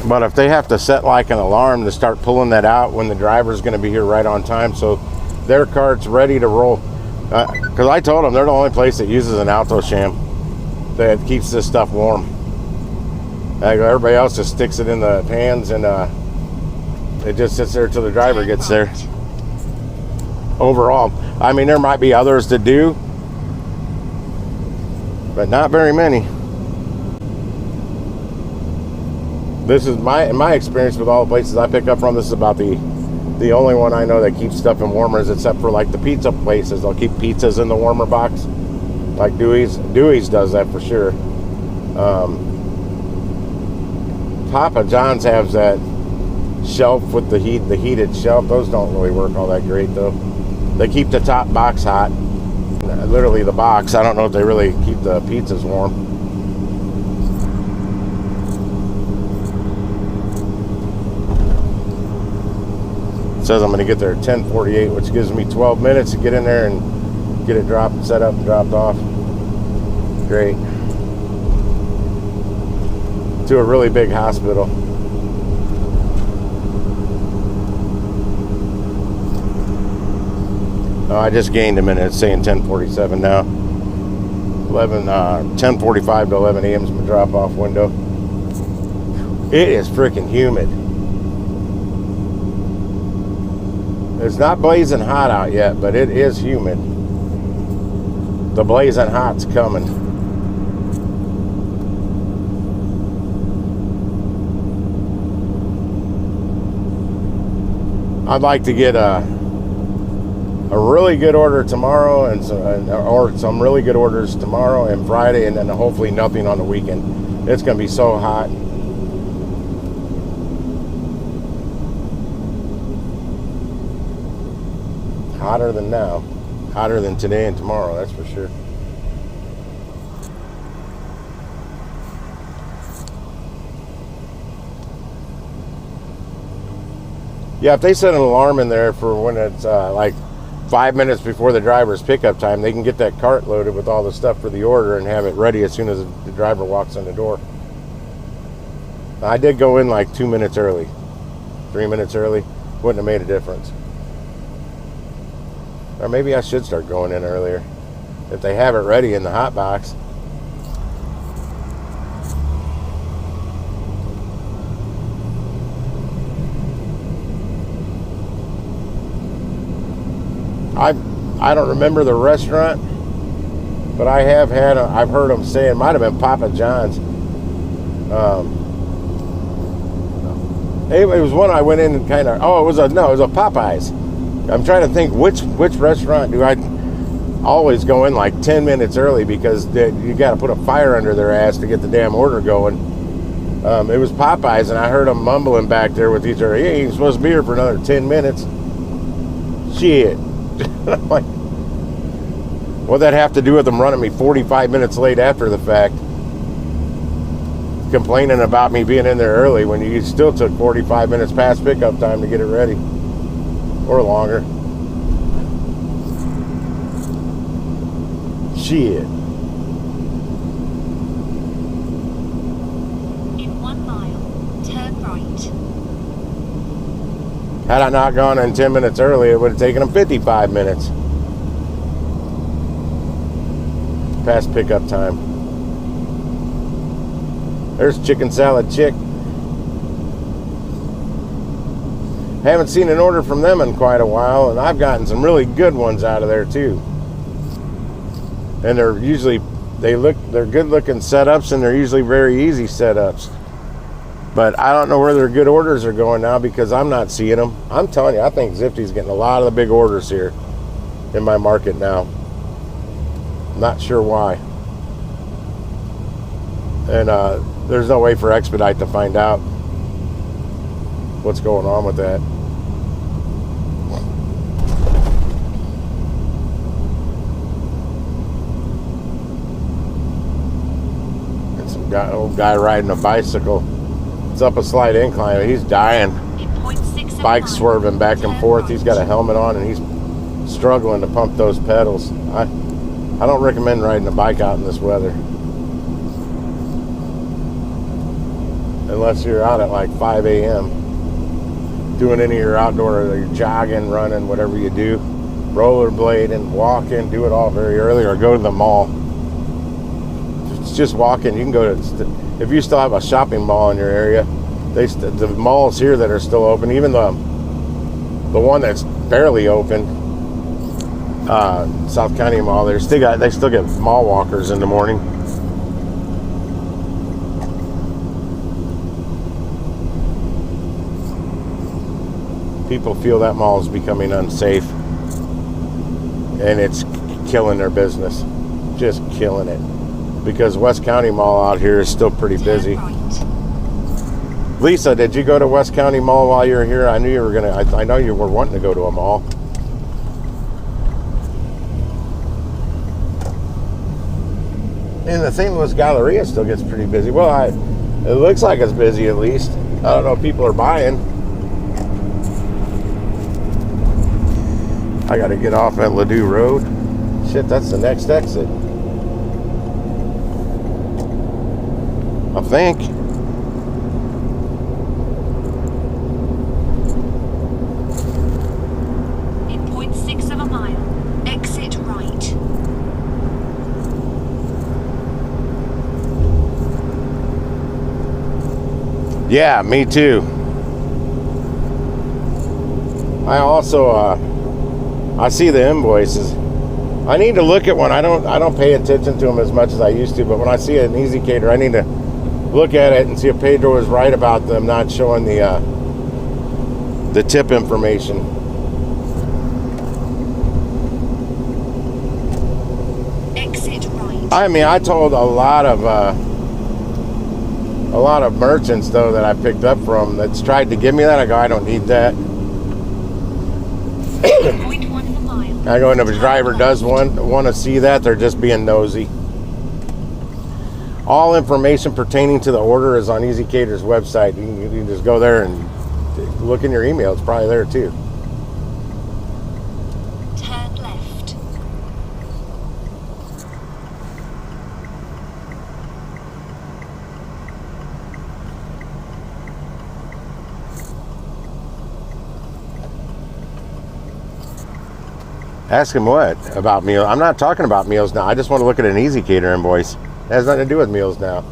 A: But if they have to set like an alarm to start pulling that out when the driver's going to be here right on time, so their cart's ready to roll. Because I told them they're the only place that uses an alto sham that keeps this stuff warm. Everybody else just sticks it in the pans and it just sits there until the driver gets there. Overall, I mean, there might be others that do, but not very many. This is in my experience with all the places I pick up from. This is about the only one I know that keeps stuff in warmers, except for like the pizza places. They'll keep pizzas in the warmer box, like Dewey's. Dewey's does that for sure. Papa John's has that shelf with the heated shelf. Those don't really work all that great though. They keep the top box hot, literally the box. I don't know if they really keep the pizzas warm. It says I'm going to get there at 10:48, which gives me 12 minutes to get in there and get it set up and dropped off. Great. To a really big hospital. Oh, I just gained a minute. It's saying 10:47 now. 10:45 to 11 a.m. is my drop-off window. It is freaking humid. It's not blazing hot out yet, but it is humid. The blazing hot's coming. I'd like to get a really good order tomorrow or some really good orders tomorrow and Friday, and then hopefully nothing on the weekend. It's going to be so hot. Hotter than now. Hotter than today and tomorrow, that's for sure. Yeah, if they set an alarm in there for when it's like 5 minutes before the driver's pickup time, they can get that cart loaded with all the stuff for the order and have it ready as soon as the driver walks in the door. I did go in like 2 minutes early, 3 minutes early. Wouldn't have made a difference. Or maybe I should start going in earlier if they have it ready in the hot box. I don't remember the restaurant, but I have had, I've heard them say it might have been Papa John's. It was one I went in and kind of, it was a Popeyes. I'm trying to think which restaurant do I always go in like 10 minutes early, because you got to put a fire under their ass to get the damn order going. It was Popeyes, and I heard them mumbling back there with each other. Hey, you're supposed to be here for another 10 minutes. Shit. I'm like, what'd that have to do with them running me 45 minutes late after the fact? Complaining about me being in there early when you still took 45 minutes past pickup time to get it ready. Or longer. Shit.
C: In 1 mile, turn right.
A: Had I not gone in 10 minutes early, it would have taken them 55 minutes. Past pickup time. There's Chicken Salad Chick. Haven't seen an order from them in quite a while, and I've gotten some really good ones out of there too. And they're usually, they're good looking setups, and they're usually very easy setups. But I don't know where their good orders are going now, because I'm not seeing them. I'm telling you, I think Zifty's getting a lot of the big orders here in my market now. Not sure why. And there's no way for Expedite to find out what's going on with that. And some old guy riding a bicycle. It's up a slight incline. He's dying. Bike swerving back and forth. He's got a helmet on, and he's struggling to pump those pedals. I don't recommend riding a bike out in this weather. Unless you're out at like 5 a.m. doing any of your outdoor, your jogging, running, whatever you do. Rollerblading, walking, do it all very early, or go to the mall. If it's just walking, you can go to, if you still have a shopping mall in your area, the malls here that are still open, even the one that's barely open, South County Mall, they still get mall walkers in the morning. People feel that mall is becoming unsafe, and it's killing their business, just killing it, because West County Mall out here is still pretty busy. Lisa, did you go to West County Mall while you were here? I knew you were gonna. I know you were wanting to go to a mall. And the St. Louis Galleria still gets pretty busy. Well, it looks like it's busy at least. I don't know if people are buying. I got to get off at Ladue Road. Shit, that's the next exit. I think.
C: In 0.6 of a mile, exit right.
A: Yeah, me too. I also I see the invoices. I need to look at one. I don't pay attention to them as much as I used to, but when I see an EasyCater, I need to look at it and see if Pedro is right about them not showing the tip information.
C: Exit right.
A: I mean, I told a lot of merchants though that I picked up from that's tried to give me that. I go, I don't need that.
C: 0.1 of a mile.
A: I go, and if a driver does want to see that, they're just being nosy. All information pertaining to the order is on EasyCater's website. You can just go there and look in your email. It's probably there too.
C: Turn left.
A: Ask him what about meals. I'm not talking about meals now. I just want to look at an EasyCater invoice. It has nothing to do with meals now.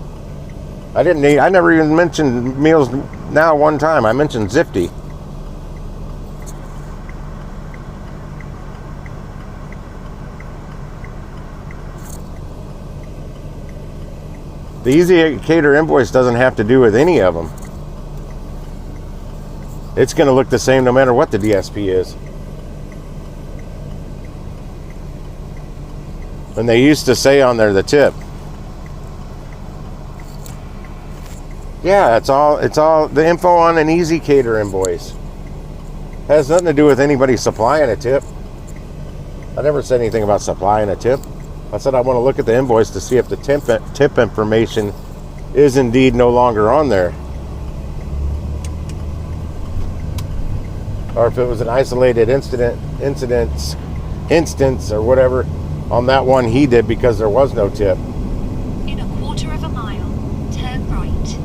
A: I never even mentioned meals now one time. I mentioned Zifty. The Easy Cater invoice doesn't have to do with any of them. It's going to look the same no matter what the DSP is. And they used to say on there the tip. Yeah, it's all the info on an Easy Cater invoice. Has nothing to do with anybody supplying a tip. I never said anything about supplying a tip. I said I want to look at the invoice to see if the tip information is indeed no longer on there. Or if it was an isolated instance or whatever on that one he did because there was no tip.
C: In a quarter of a mile, turn right.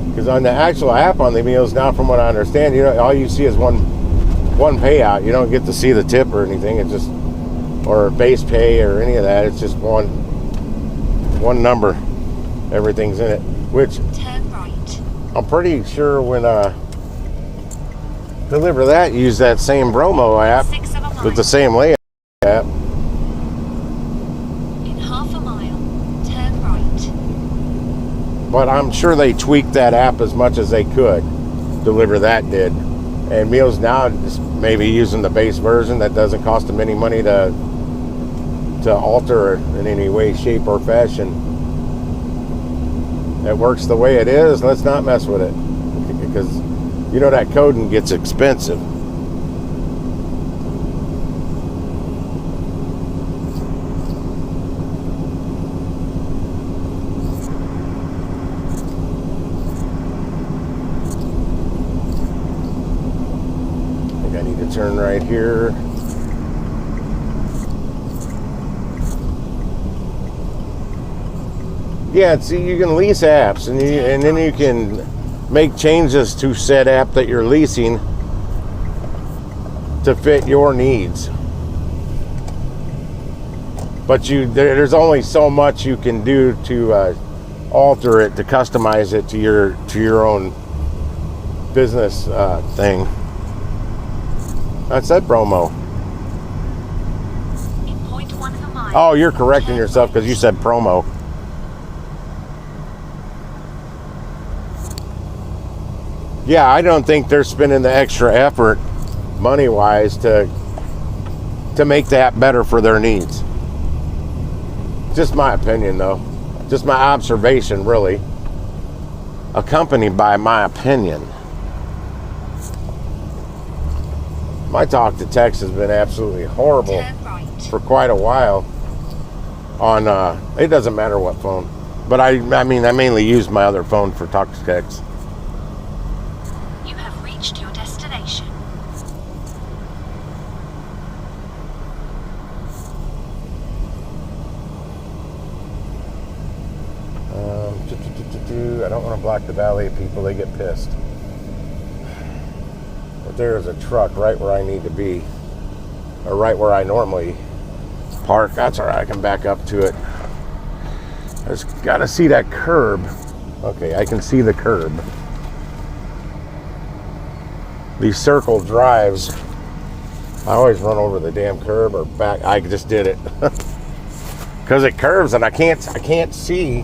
A: Because on the actual app on the meals now, from what I understand, all you see is one payout. You don't get to see the tip or anything. It's just, or base pay or any of that. It's just one number. Everything's in it. Which
C: turn right.
A: I'm pretty sure when Deliver That use that same Bromo app with the same layout app.
C: In half a mile, turn right.
A: But I'm sure they tweaked that app as much as they could. Deliver That did. And Meals Now just maybe using the base version that doesn't cost them any money to alter it in any way, shape, or fashion. It works the way it is. Let's not mess with it. Because that coding gets expensive. Turn right here. Yeah, see, you can lease apps, and then you can make changes to said app that you're leasing to fit your needs. But there's only so much you can do to alter it, to customize it to your own business thing. I said Bromo.
C: In 0.1 of a mile.
A: Oh, you're correcting yourself because you said promo. Yeah, I don't think they're spending the extra effort, money-wise, to make that better for their needs. Just my opinion, though. Just my observation, really. Accompanied by my opinion. My talk to text has been absolutely horrible for quite a while. On it doesn't matter what phone, but I mainly use my other phone for talk to text.
C: You have reached your destination.
A: I don't want to block the valet people; they get pissed. But there is a truck right where I need to be, or right where I normally park. That's all right. I can back up to it. I just got to see that curb. Okay, I can see the curb. These circle drives, I always run over the damn curb or back. I just did it because it curves and I can't see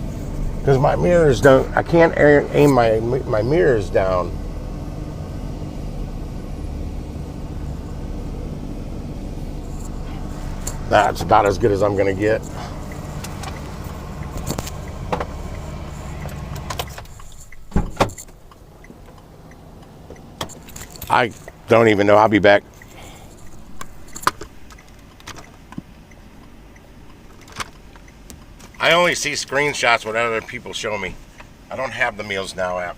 A: because my mirrors don't. I can't aim my mirrors down. That's about as good as I'm going to get. I don't even know. I'll be back. I only see screenshots what other people show me. I don't have the Meals Now app.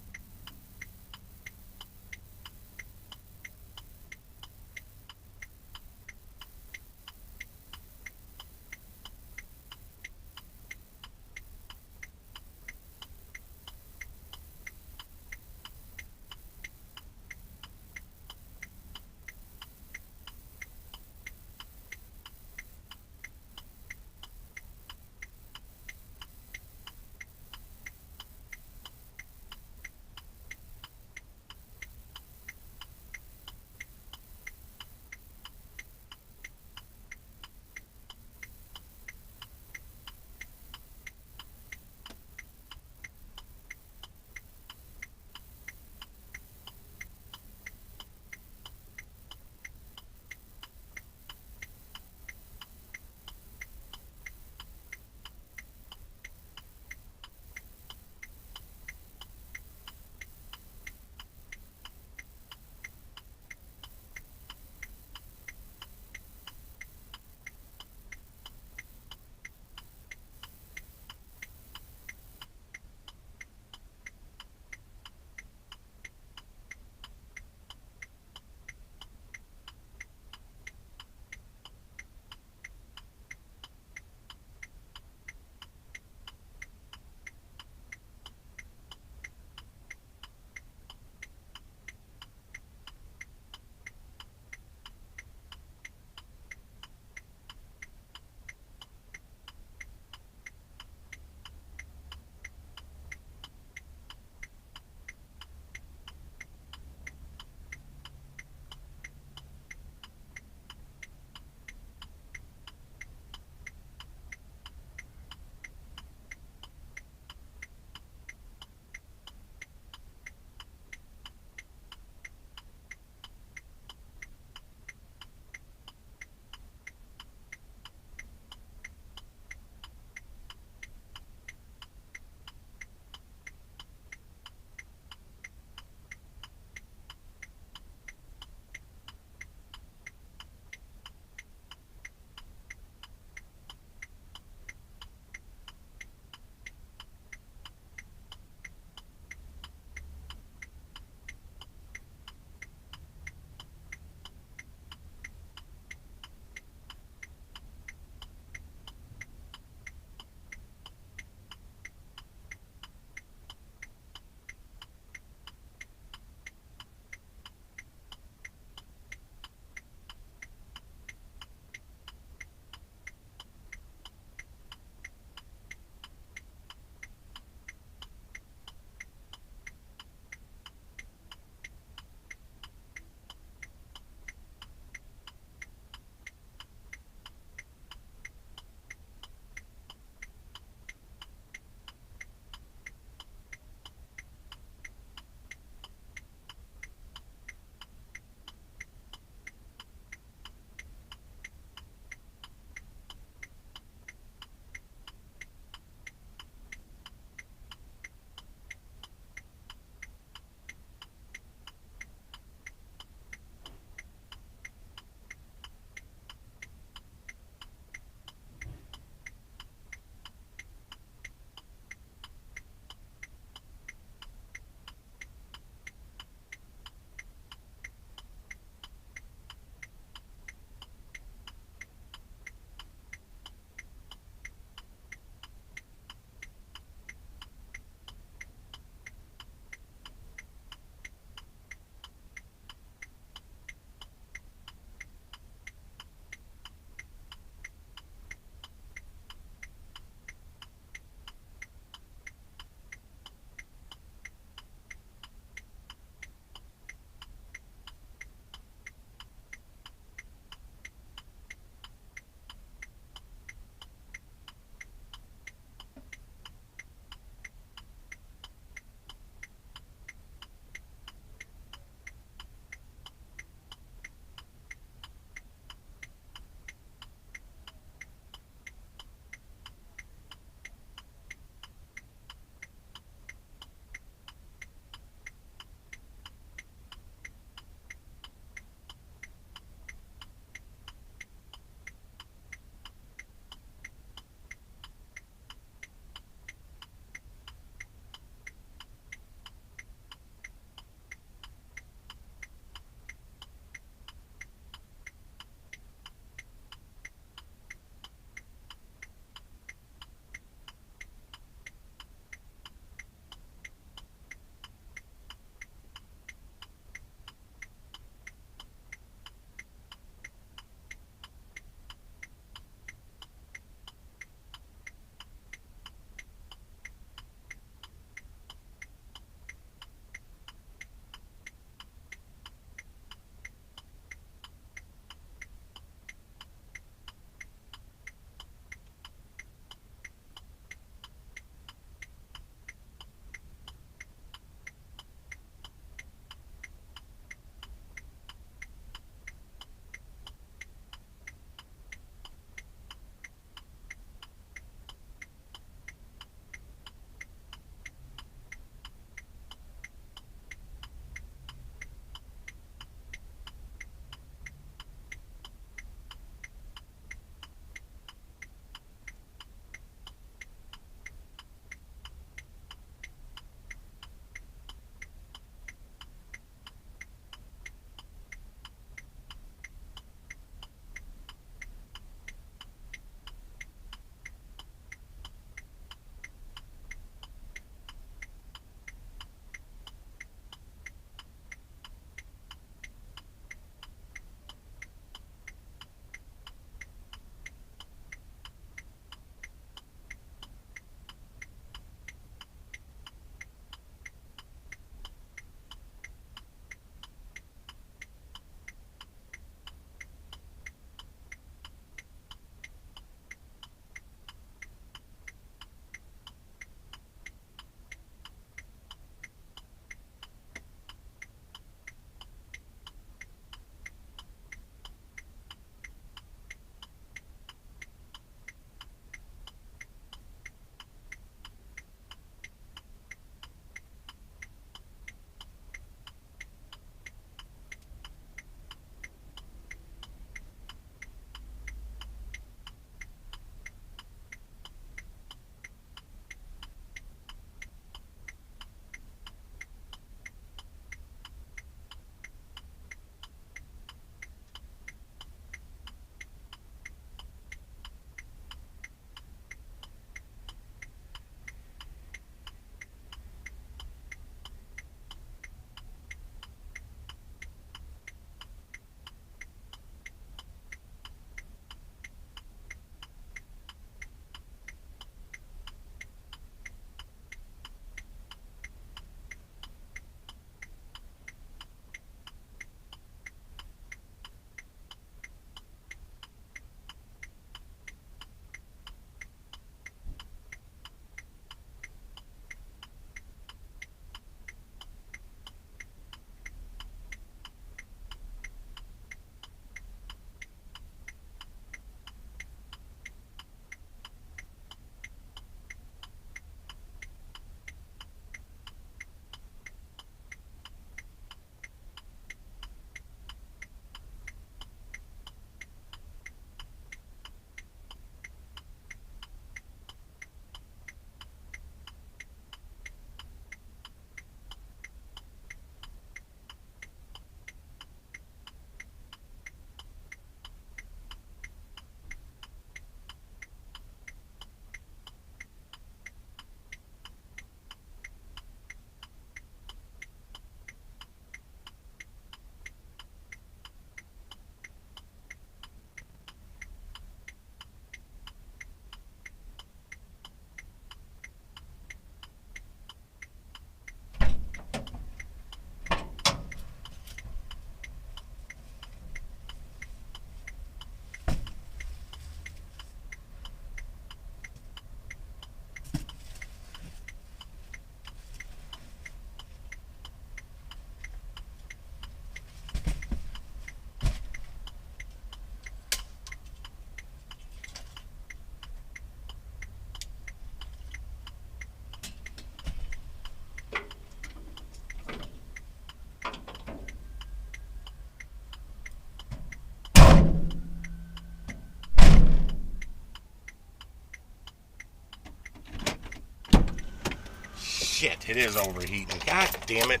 A: Shit, it is overheating. God damn it.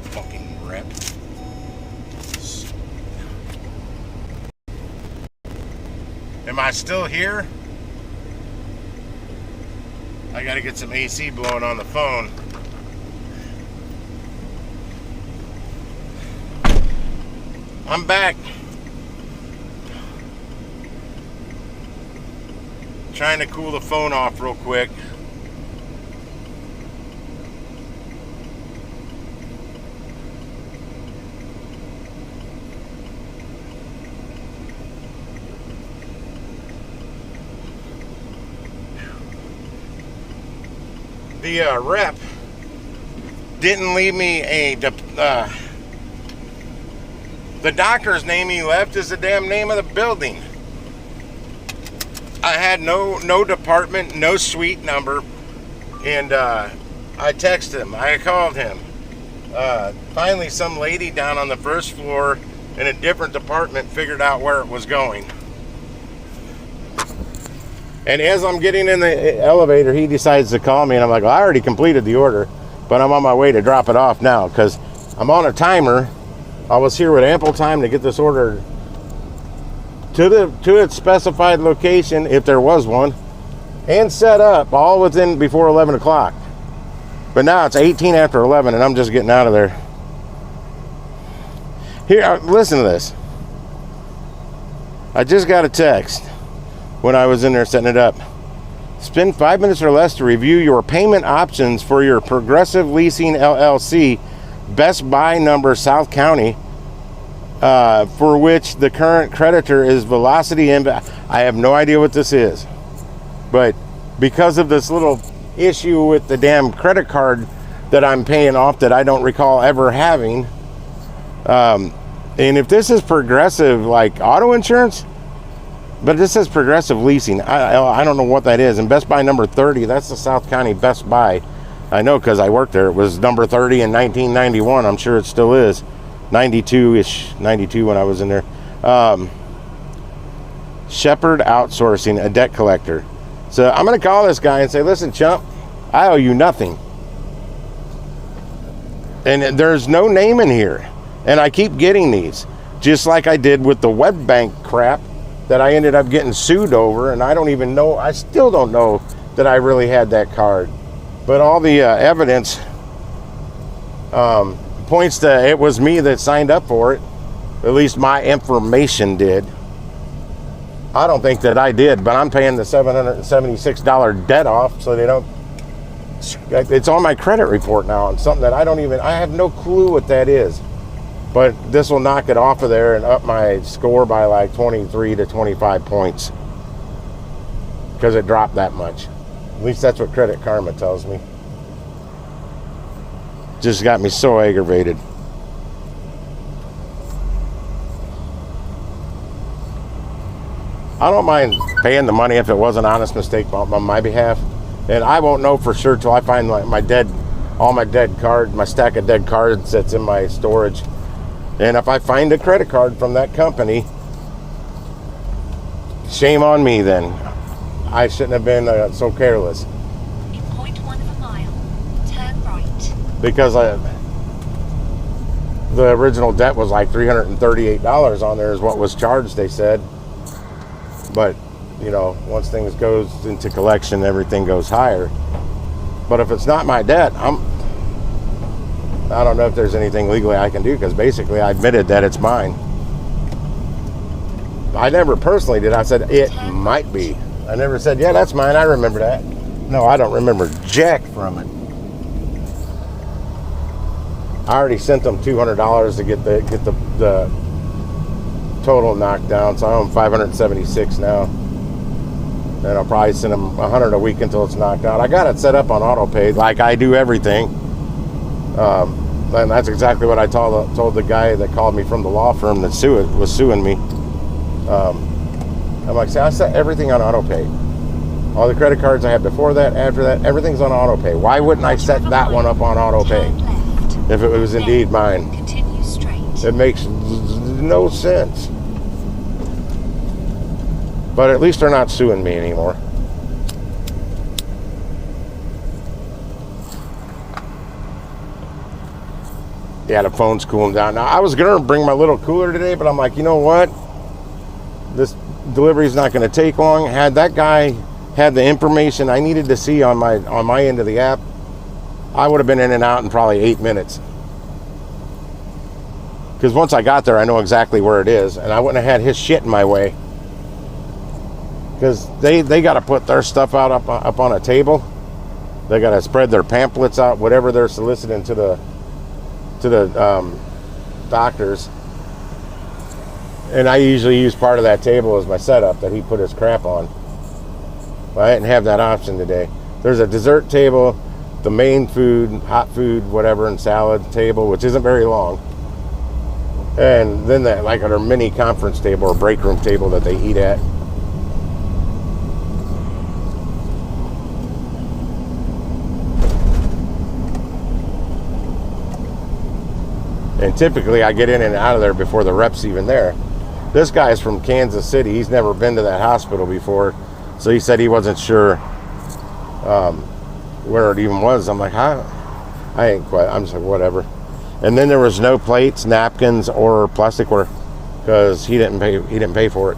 A: Fucking rep. Am I still here? I gotta get some AC blowing on the phone. I'm back. Trying to cool the phone off real quick. The rep didn't leave me the doctor's name he left is the damn name of the building. I had no department, no suite number, and I texted him. I called him. Finally, some lady down on the first floor in a different department figured out where it was going. And as I'm getting in the elevator, he decides to call me, and I'm like, well, I already completed the order, but I'm on my way to drop it off now because I'm on a timer. I was here with ample time to get this order to its specified location, if there was one, and set up all before 11 o'clock. But now it's 18 after 11, and I'm just getting out of there. Here, listen to this. I just got a text when I was in there setting it up. Spend 5 minutes or less to review your payment options for your Progressive Leasing LLC Best Buy number South County, for which the current creditor is Velocity. I have no idea what this is, but because of this little issue with the damn credit card that I'm paying off that I don't recall ever having, and if this is Progressive like auto insurance, but this says Progressive Leasing, I don't know what that is. And Best Buy number 30, that's the South County Best Buy. I know because I worked there. It was number 30 in 1991. I'm sure it still is. 92-ish, 92 when I was in there. Shepherd Outsourcing, a debt collector. So I'm going to call this guy and say, listen, chump, I owe you nothing. And there's no name in here. And I keep getting these. Just like I did with the web bank crap that I ended up getting sued over. And I don't even know, I still don't know that I really had that card. But all the evidence points to it was me that signed up for it. At least my information did. I don't think that I did, but I'm paying the $776 debt off so they don't. It's on my credit report now on something that I have no clue what that is. But this will knock it off of there and up my score by like 23 to 25 points because it dropped that much. At least that's what Credit Karma tells me. Just got me so aggravated. I don't mind paying the money if it was an honest mistake on my behalf. And I won't know for sure till I find all my dead cards, my stack of dead cards that's in my storage. And if I find a credit card from that company, shame on me then. I shouldn't have been so careless.
C: In 0.1 of a mile, turn right.
A: Because the original debt was like $338 on there is what was charged, they said. But, you know, once things goes into collection, everything goes higher. But if it's not my debt, I don't know if there's anything legally I can do because basically I admitted that it's mine. I never personally did. I said it might be. I never said, yeah, that's mine. I remember that. No, I don't remember jack from it. I already sent them $200 to get the total knocked down, so I'm $576 now. And I'll probably send them $100 a week until it's knocked out. I got it set up on auto pay, like I do everything. And that's exactly what I told the guy that called me from the law firm that was suing me. I'm like, see, I set everything on auto pay. All the credit cards I had before that, after that, everything's on auto pay. Why wouldn't I set that one up on auto pay if it was indeed mine?
C: Continue straight.
A: It makes no sense. But at least they're not suing me anymore. Yeah, the phone's cooling down. Now, I was going to bring my little cooler today, but I'm like, you know what? This delivery's not going to take long. Had that guy had the information I needed to see on my end of the app, I would have been in and out in probably 8 minutes. Because once I got there, I know exactly where it is, and I wouldn't have had his shit in my way. Because they got to put their stuff out up on a table. They got to spread their pamphlets out, whatever they're soliciting to the doctors. And I usually use part of that table as my setup that he put his crap on. But I didn't have that option today. There's a dessert table, the main food, hot food, whatever, and salad table, which isn't very long. And then that, like their mini conference table or break room table that they eat at. And typically I get in and out of there before the rep's even there. This guy's from Kansas City. He's never been to that hospital before. So he said he wasn't sure where it even was. I'm like, I ain't quite. I'm just like, whatever. And then there was no plates, napkins, or plasticware because he didn't pay for it.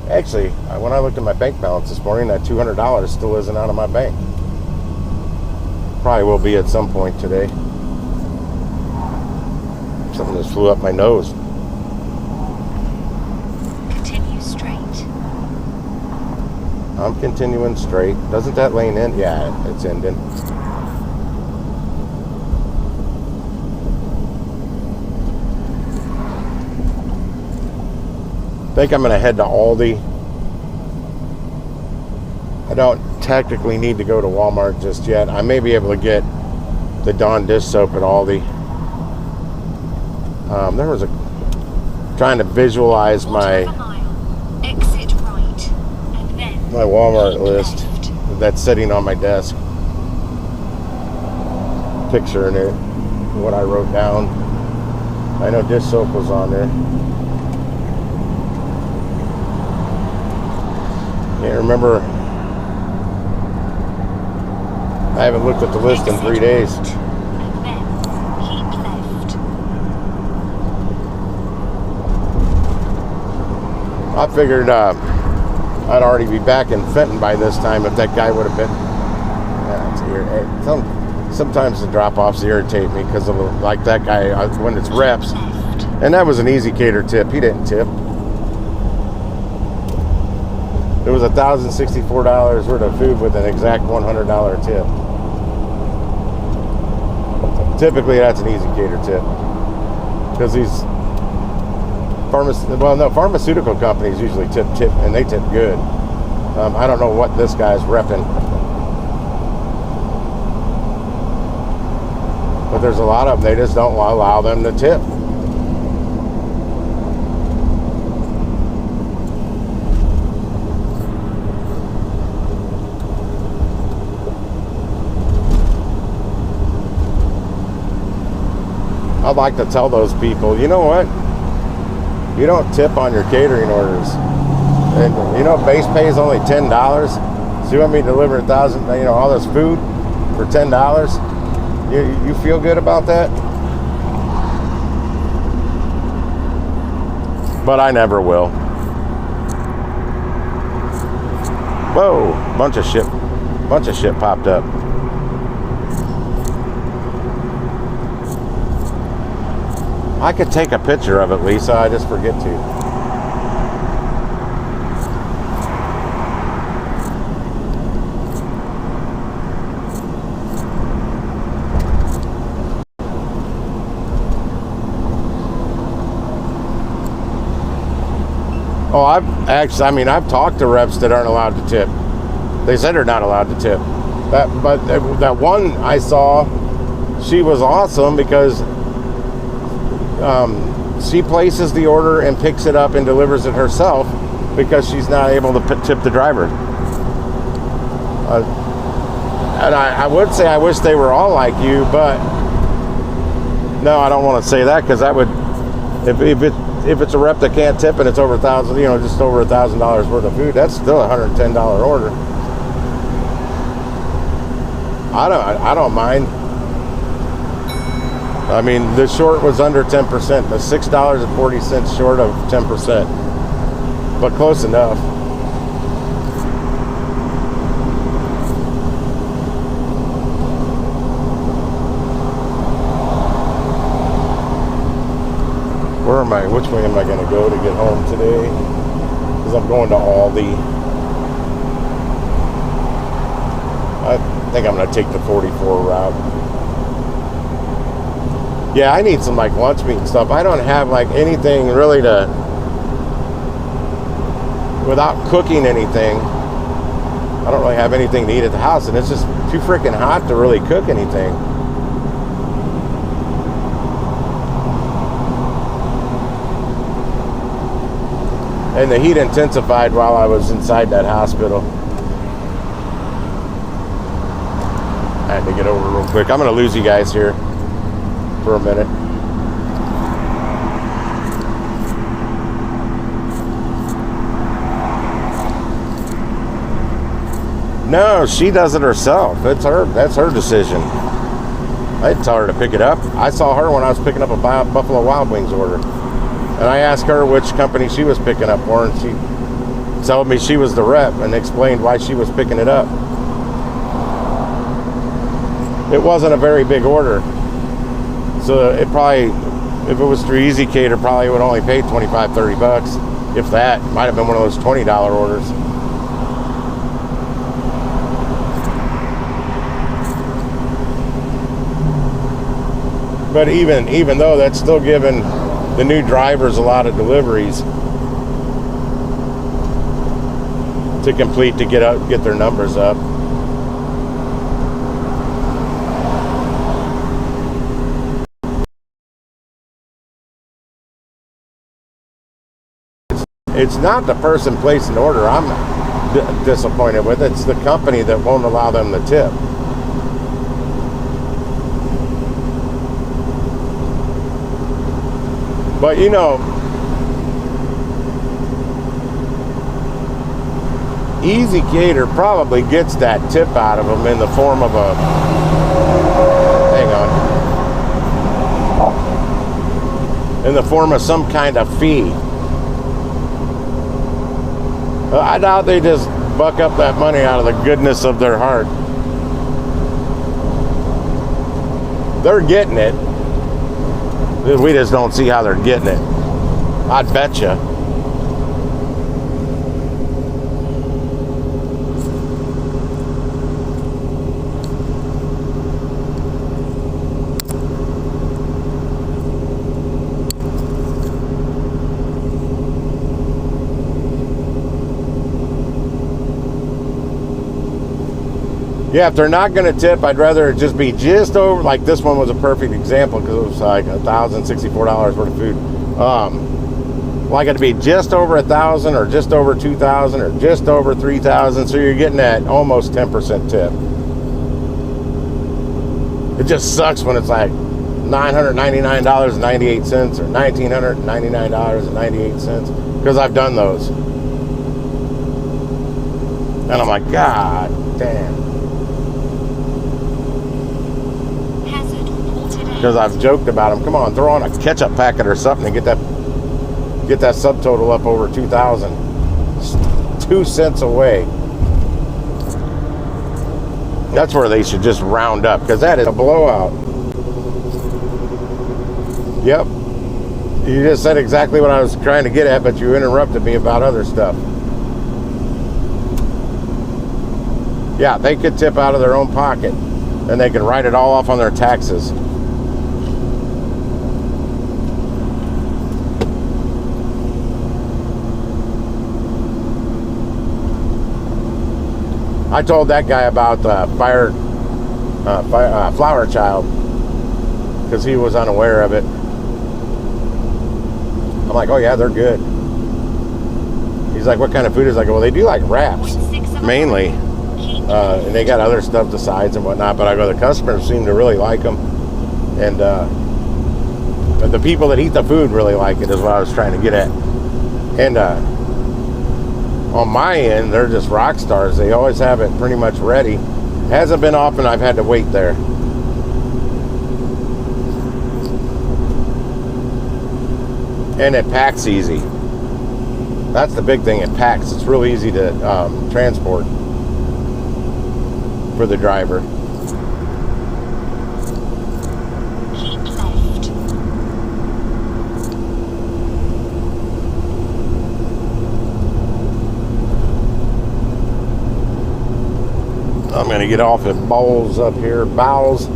A: Actually, when I looked at my bank balance this morning, that $200 still isn't out of my bank. Probably will be at some point today. Something just flew up my nose.
C: Continue straight.
A: I'm continuing straight. Doesn't that lane end? Yeah, it's ending. I think I'm going to head to Aldi. I don't technically need to go to Walmart just yet. I may be able to get the Dawn dish soap at Aldi. There was trying to visualize my
C: exit right, and then
A: my Walmart list that's sitting on my desk. Picturing it, what I wrote down. I know dish soap was on there. Can't remember. I haven't looked at the list in 3 days.
C: And then keep left.
A: I figured I'd already be back in Fenton by this time if that guy would have been. Yeah, sometimes the drop-offs irritate me because of like that guy when it's reps. And that was an easy cater tip. He didn't tip. It was $1,064 worth of food with an exact $100 tip. Typically, that's an easy cater tip because these pharmaceutical companies usually tip, and they tip good. I don't know what this guy's repping, but there's a lot of them. They just don't allow them to tip. I'd like to tell those people, you know what? You don't tip on your catering orders. And you know, base pay is only $10. So you want me to deliver 1,000, all this food for $10? You feel good about that? But I never will. Whoa, bunch of shit popped up. I could take a picture of it, Lisa. I just forget to. Oh, I've talked to reps that aren't allowed to tip. They said they're not allowed to tip. But that one I saw, she was awesome because she places the order and picks it up and delivers it herself because she's not able to tip the driver. And I would say I wish they were all like you, but no, I don't want to say that because that would If it's a rep that can't tip and it's over $1,000, just over $1,000 worth of food, that's still a $110 order. I don't mind. I mean, the short was under 10%, the $6.40 short of 10%, but close enough. Where am I? Which way am I going to go to get home today? Because I'm going to Aldi. I think I'm going to take the 44 route. Yeah, I need some like lunch meat and stuff. I don't have like anything really to, without cooking anything, I don't really have anything to eat at the house, and it's just too freaking hot to really cook anything. And the heat intensified while I was inside that hospital. I had to get over real quick. I'm going to lose you guys here for a minute. No, she does it herself. That's her decision. I didn't tell her to pick it up. I saw her when I was picking up a Buffalo Wild Wings order. And I asked her which company she was picking up for, and she told me she was the rep and explained why she was picking it up. It wasn't a very big order. So it probably, if it was through Easy Cater, probably would only pay $25-$30. If that, might have been one of those $20 orders. But even though, that's still giving the new drivers a lot of deliveries to complete to get their numbers up. It's not the person placing the order I'm disappointed with. It's the company that won't allow them to tip. But Easy Cater probably gets that tip out of them in the form of a, hang on, in the form of some kind of fee. I doubt they just buck up that money out of the goodness of their heart. They're getting it. We just don't see how they're getting it. I'd betcha. Yeah, if they're not going to tip, I'd rather it just be just over, like this one was a perfect example because it was like $1,064 worth of food. Like it to be just over 1,000 or just over 2,000 or just over 3,000, so you're getting that almost 10% tip. It just sucks when it's like $999.98 or $1,999.98 because I've done those. And I'm like, God damn. Because I've joked about them. Come on, throw on a ketchup packet or something and get that subtotal up over 2,000. 2 cents away. That's where they should just round up, because that is a blowout. Yep. You just said exactly what I was trying to get at, but you interrupted me about other stuff. Yeah, they could tip out of their own pocket, and they can write it all off on their taxes. I told that guy about Flower Child because he was unaware of it. I'm like, oh yeah, they're good. He's like, what kind of food is it? I go, well, they do like wraps mainly, and they got other stuff, the sides and whatnot. But I go, the customers seem to really like them, and But the people that eat the food really like it, is what I was trying to get at. And on my end, they're just rock stars. They always have it pretty much ready. Hasn't been often I've had to wait there. And it packs easy. That's the big thing, it packs. It's real easy to transport for the driver.
C: Keep left.
A: I'm gonna get off at Bowles up here. Bowles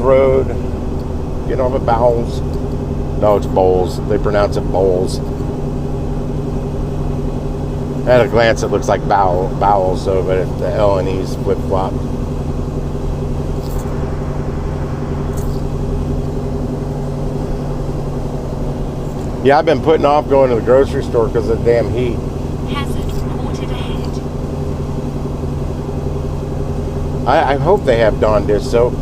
A: Road. Get off at Bowles. No, it's Bowles. They pronounce it Bowles. At a glance, it looks like Bowles, so, but the L and E's flip-flop. Yeah, I've been putting off going to the grocery store because of the damn heat.
C: Hazard reported ahead.
A: I hope they have Dawn dish soap.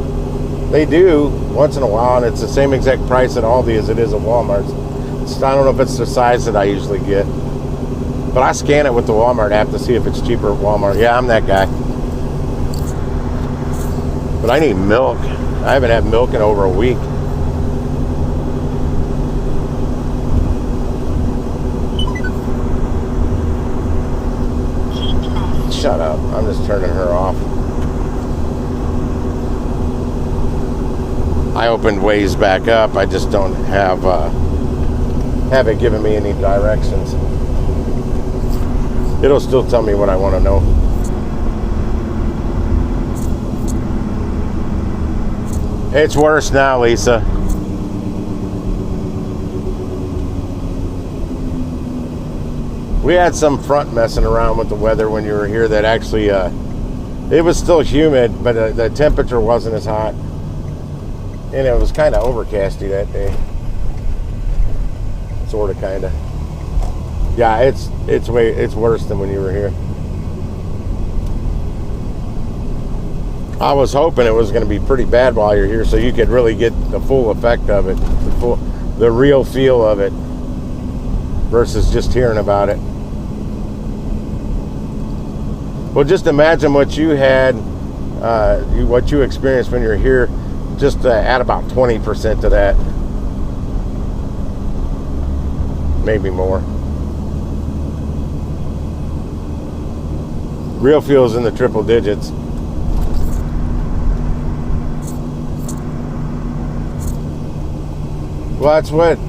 A: They do once in a while, and it's the same exact price at Aldi as it is at Walmart. I don't know if it's the size that I usually get, but I scan it with the Walmart app to see if it's cheaper at Walmart. Yeah, I'm that guy. But I need milk. I haven't had milk in over a week.
C: Keep left.
A: Shut up. I'm just turning her off. I opened Waze back up. I just don't have it giving me any directions. It'll still tell me what I want to know. It's worse now, Lisa. We had some front messing around with the weather when you were here that actually, it was still humid, but the temperature wasn't as hot. And it was kind of overcasty that day. Sort of, kind of. Yeah, it's worse than when you were here. I was hoping it was going to be pretty bad while you're here, so you could really get the full effect of it, the real feel of it, versus just hearing about it. Well, just imagine what you had, what you experienced when you're here. Just add about 20% to that, maybe more. Real feels in the triple digits. Well, that's what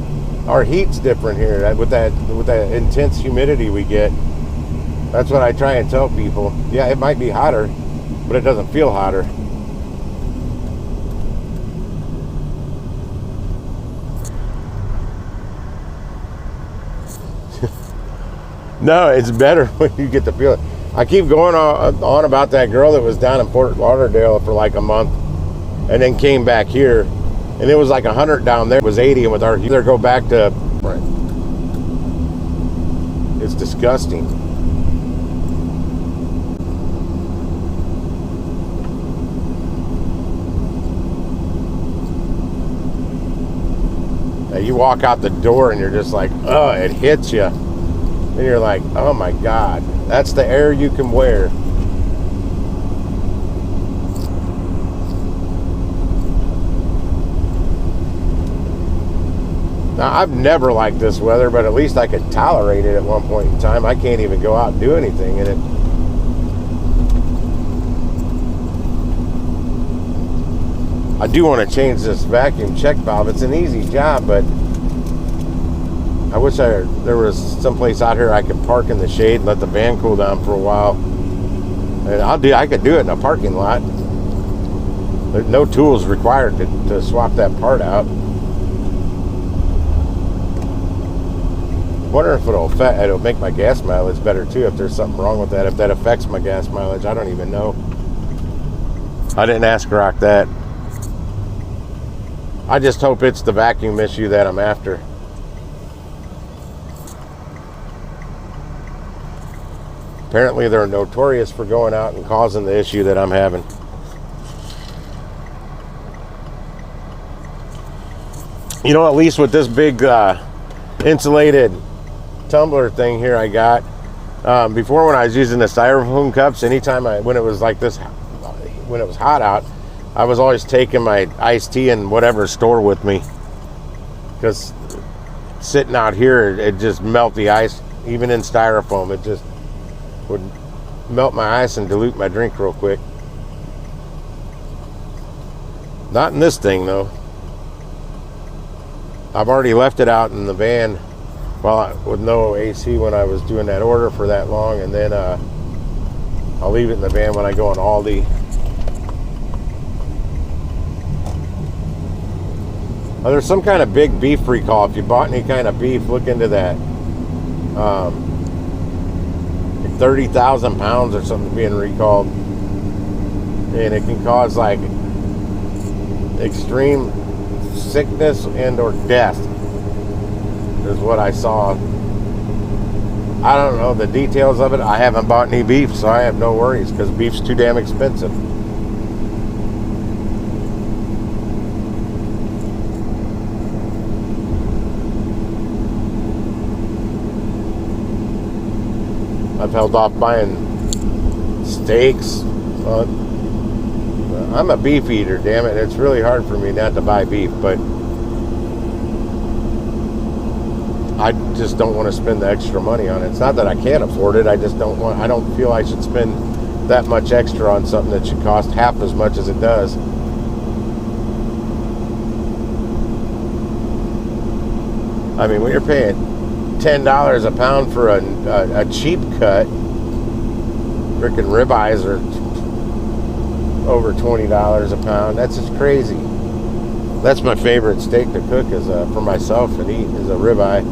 A: our heat's different here with that intense humidity we get. That's what I try and tell people. Yeah, it might be hotter, but it doesn't feel hotter. No, it's better when you get to feel it. I keep going on about that girl that was down in Fort Lauderdale for like a month and then came back here, and it was like 100 down there. It was 80, and with our heater go back to, right. It's disgusting. Now you walk out the door and you're just like, oh, it hits you. And you're like, oh my God, that's the air you can wear. Now, I've never liked this weather, but at least I could tolerate it at one point in time. I can't even go out and do anything in it. I do want to change this vacuum check valve. It's an easy job, but I wish there was someplace out here I could park in the shade and let the van cool down for a while. And I could do it in a parking lot. There's no tools required to swap that part out. I wonder if it'll make my gas mileage better too, if there's something wrong with that, if that affects my gas mileage. I don't even know. I didn't ask Rock that. I just hope it's the vacuum issue that I'm after. Apparently they're notorious for going out and causing the issue that I'm having. You know, at least with this big insulated tumbler thing here I got, before when I was using the styrofoam cups, anytime when it was like this, when it was hot out, I was always taking my iced tea and whatever store with me, because sitting out here, it just melt the ice. Even in styrofoam, it just would melt my ice and dilute my drink real quick. Not in this thing though. I've already left it out in the van with no AC when I was doing that order for that long, and then I'll leave it in the van when I go on Aldi. Oh, there's some kind of big beef recall. If you bought any kind of beef, look into that. 30,000 pounds or something being recalled, and it can cause like extreme sickness and or death, is what I saw. I don't know the details of it. I haven't bought any beef, so I have no worries, because beef's too damn expensive. I've held off buying steaks. I'm a beef eater, damn it. It's really hard for me not to buy beef, but I just don't want to spend the extra money on it. It's not that I can't afford it. I just don't want. I don't feel I should spend that much extra on something that should cost half as much as it does. I mean, when you're paying $10 a pound for a cheap cut, freaking ribeyes are over $20 a pound. That's just crazy. That's my favorite steak to cook is for myself and eat is a ribeye.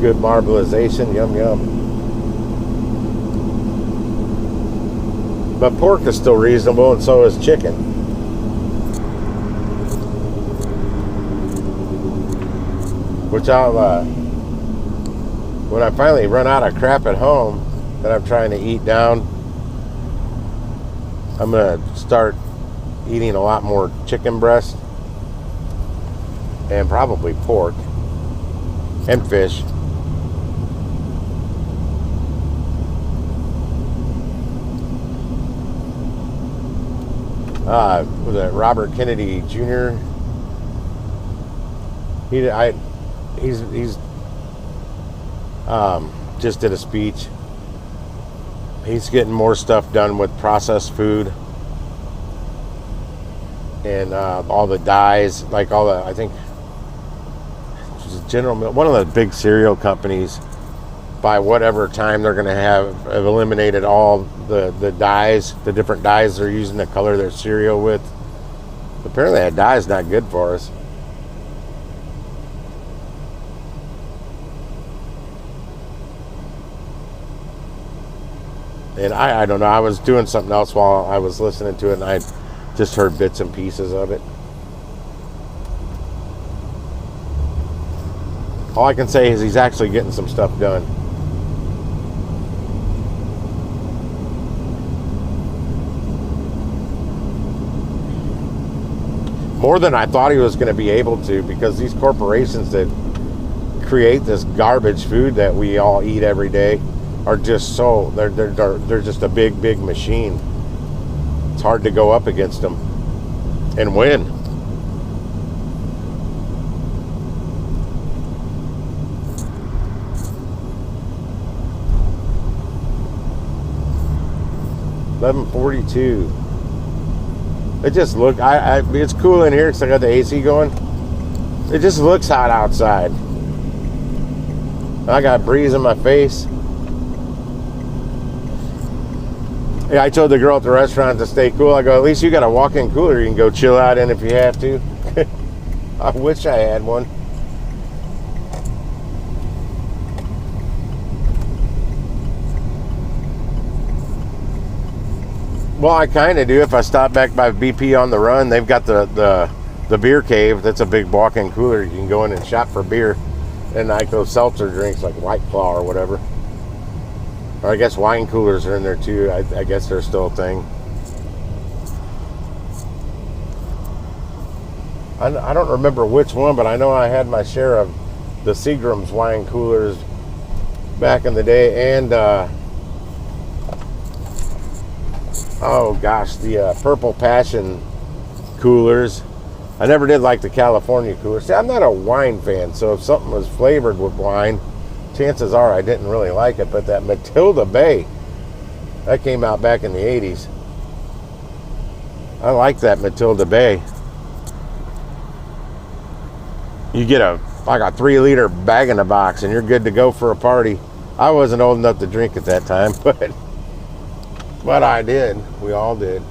A: Good marbleization, yum yum. But pork is still reasonable, and so is chicken. Which I'll when I finally run out of crap at home that I'm trying to eat down, I'm gonna start eating a lot more chicken breast and probably pork and fish. Was it Robert Kennedy Jr.? He's just did a speech. He's getting more stuff done with processed food and all the dyes, like all the, I think General Mills, one of the big cereal companies, by whatever time they're going to have eliminated all the dyes, the different dyes they're using to color their cereal with. Apparently that dye is not good for us. And I don't know, I was doing something else while I was listening to it, and I just heard bits and pieces of it. All I can say is he's actually getting some stuff done. More than I thought he was going to be able to, because these corporations that create this garbage food that we all eat every day are just so, they're just a big machine. It's hard to go up against them and win. $11.42. It just look. It's cool in here because I got the AC going. It just looks hot outside. I got a breeze in my face. Yeah, I told the girl at the restaurant to stay cool. I go, at least you got a walk-in cooler you can go chill out in if you have to. I wish I had one. Well, I kind of do. If I stop back by BP on the run, they've got the beer cave. That's a big walk-in cooler. You can go in and shop for beer. And like those seltzer drinks like White Claw or whatever. Or I guess wine coolers are in there too. I guess they're still a thing. I don't remember which one, but I know I had my share of the Seagram's wine coolers back in the day, and oh gosh, the Purple Passion coolers. I never did like the California coolers. See, I'm not a wine fan, so if something was flavored with wine, chances are I didn't really like it. But that Matilda Bay, that came out back in the 80s. I like that Matilda Bay. You get like a 3-liter bag in a box and you're good to go for a party. I wasn't old enough to drink at that time, but I did. We all did.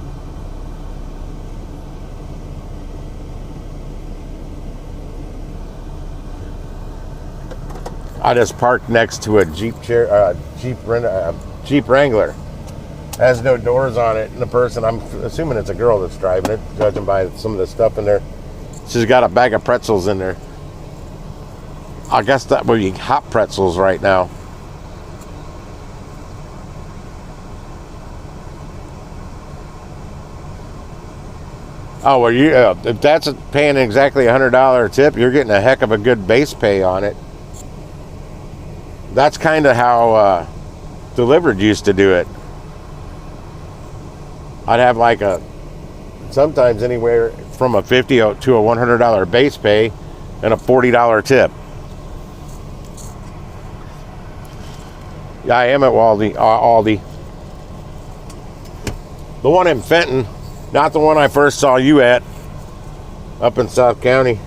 A: I just parked next to a Jeep Wrangler. It has no doors on it, and the person, I'm assuming it's a girl that's driving it, judging by some of the stuff in there. She's got a bag of pretzels in there. I guess that would be hot pretzels right now. Oh, well, if that's paying exactly $100 tip, you're getting a heck of a good base pay on it. That's kind of how Delivered used to do it. I'd have like sometimes anywhere from a $50 to a $100 base pay and a $40 tip. Yeah, I am at Aldi. The one in Fenton, not the one I first saw you at, up in South County.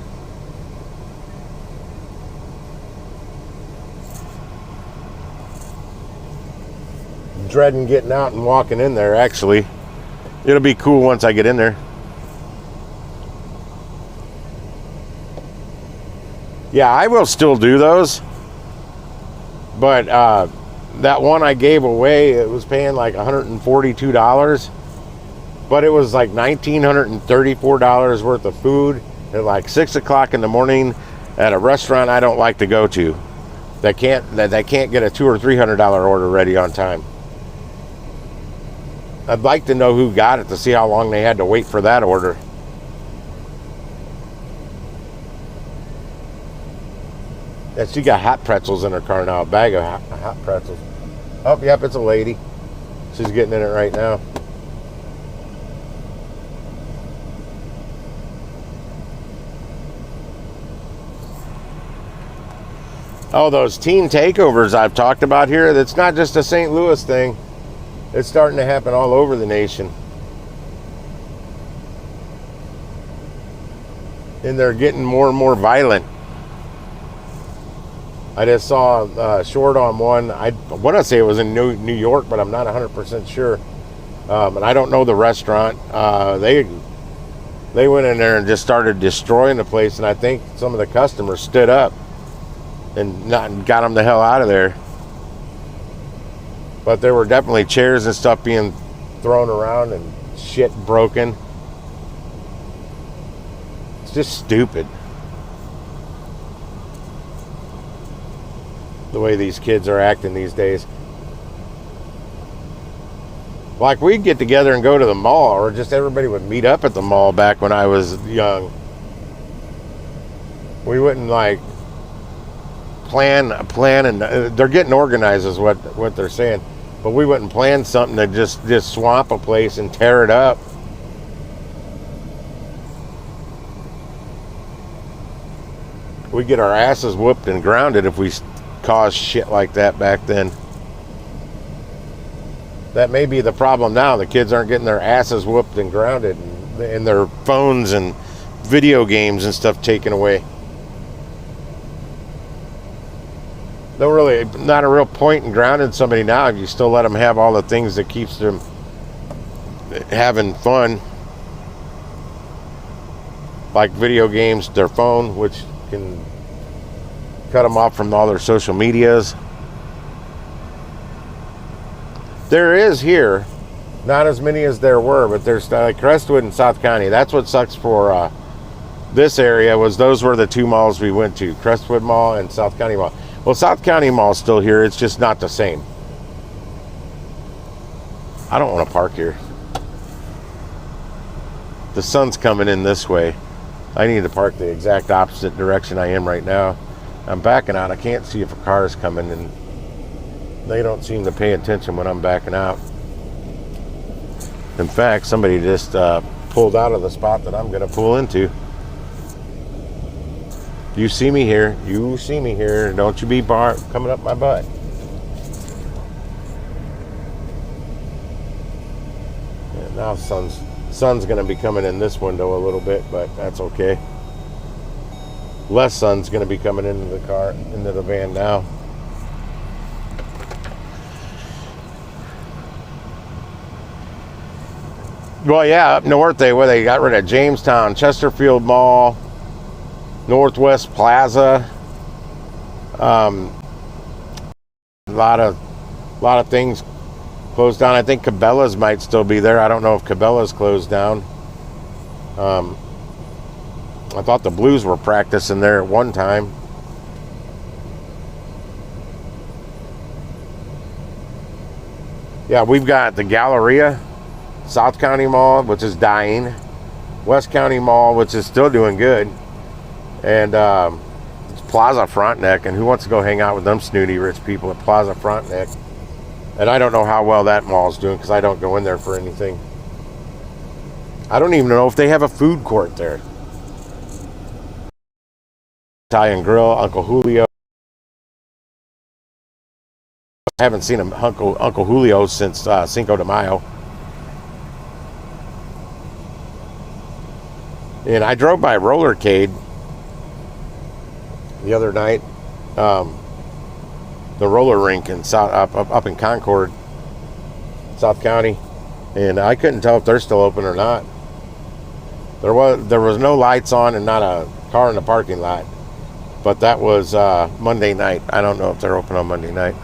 A: Dreading getting out and walking in there, actually. It'll be cool once I get in there. Yeah, I will still do those. But that one I gave away, it was paying like $142. But it was like $1,934 worth of food at like 6 o'clock in the morning at a restaurant I don't like to go to. That can't get a $200 or $300 order ready on time. I'd like to know who got it to see how long they had to wait for that order. Yeah, she got hot pretzels in her car now, a bag of hot pretzels. Oh, yep, it's a lady. She's getting in it right now. Oh, those teen takeovers I've talked about here, that's not just a St. Louis thing. It's starting to happen all over the nation. And they're getting more and more violent. I just saw a short on one. I want to say it was in New York, but I'm not 100% sure. And I don't know the restaurant. They went in there and just started destroying the place. And I think some of the customers stood up and got them the hell out of there. But there were definitely chairs and stuff being thrown around and shit broken. It's just stupid. The way these kids are acting these days. Like, we'd get together and go to the mall, or just everybody would meet up at the mall back when I was young. We wouldn't like plan, and they're getting organized is what they're saying. But we wouldn't plan something to just swamp a place and tear it up. We'd get our asses whooped and grounded if we caused shit like that back then. That may be the problem now. The kids aren't getting their asses whooped and grounded, and their phones and video games and stuff taken away. Not a real point in grounding somebody now if you still let them have all the things that keeps them having fun, like video games, their phone, which can cut them off from all their social medias. There is here, not as many as there were, but there's like Crestwood and South County. That's what sucks for this area. Those were the two malls we went to, Crestwood Mall and South County Mall. Well, South County Mall's still here. It's just not the same. I don't want to park here. The sun's coming in this way. I need to park the exact opposite direction I am right now. I'm backing out. I can't see if a car is coming, and they don't seem to pay attention when I'm backing out. In fact, somebody just pulled out of the spot that I'm going to pull into. You see me here. You see me here. Don't you be coming up my butt. Yeah, now sun's going to be coming in this window a little bit, but that's okay. Less sun's going to be coming into the van now. Well, yeah, up north they got rid of Jamestown, Chesterfield Mall, Northwest Plaza. A lot of things closed down. I think Cabela's might still be there. I don't know if Cabela's closed down. I thought the Blues were practicing there at one time. Yeah, we've got the Galleria, South County Mall, which is dying, West County Mall, which is still doing good, and it's Plaza Frontenac. And who wants to go hang out with them snooty rich people at Plaza Frontenac? And I don't know how well that mall is doing because I don't go in there for anything. I don't even know if they have a food court there. Italian Grill, Uncle Julio. I haven't seen Uncle Julio since Cinco de Mayo. And I drove by Rollercade the other night. The roller rink in up in Concord, South County, and I couldn't tell if they're still open or not. There was no lights on and not a car in the parking lot, but that was Monday night. I don't know if they're open on Monday night.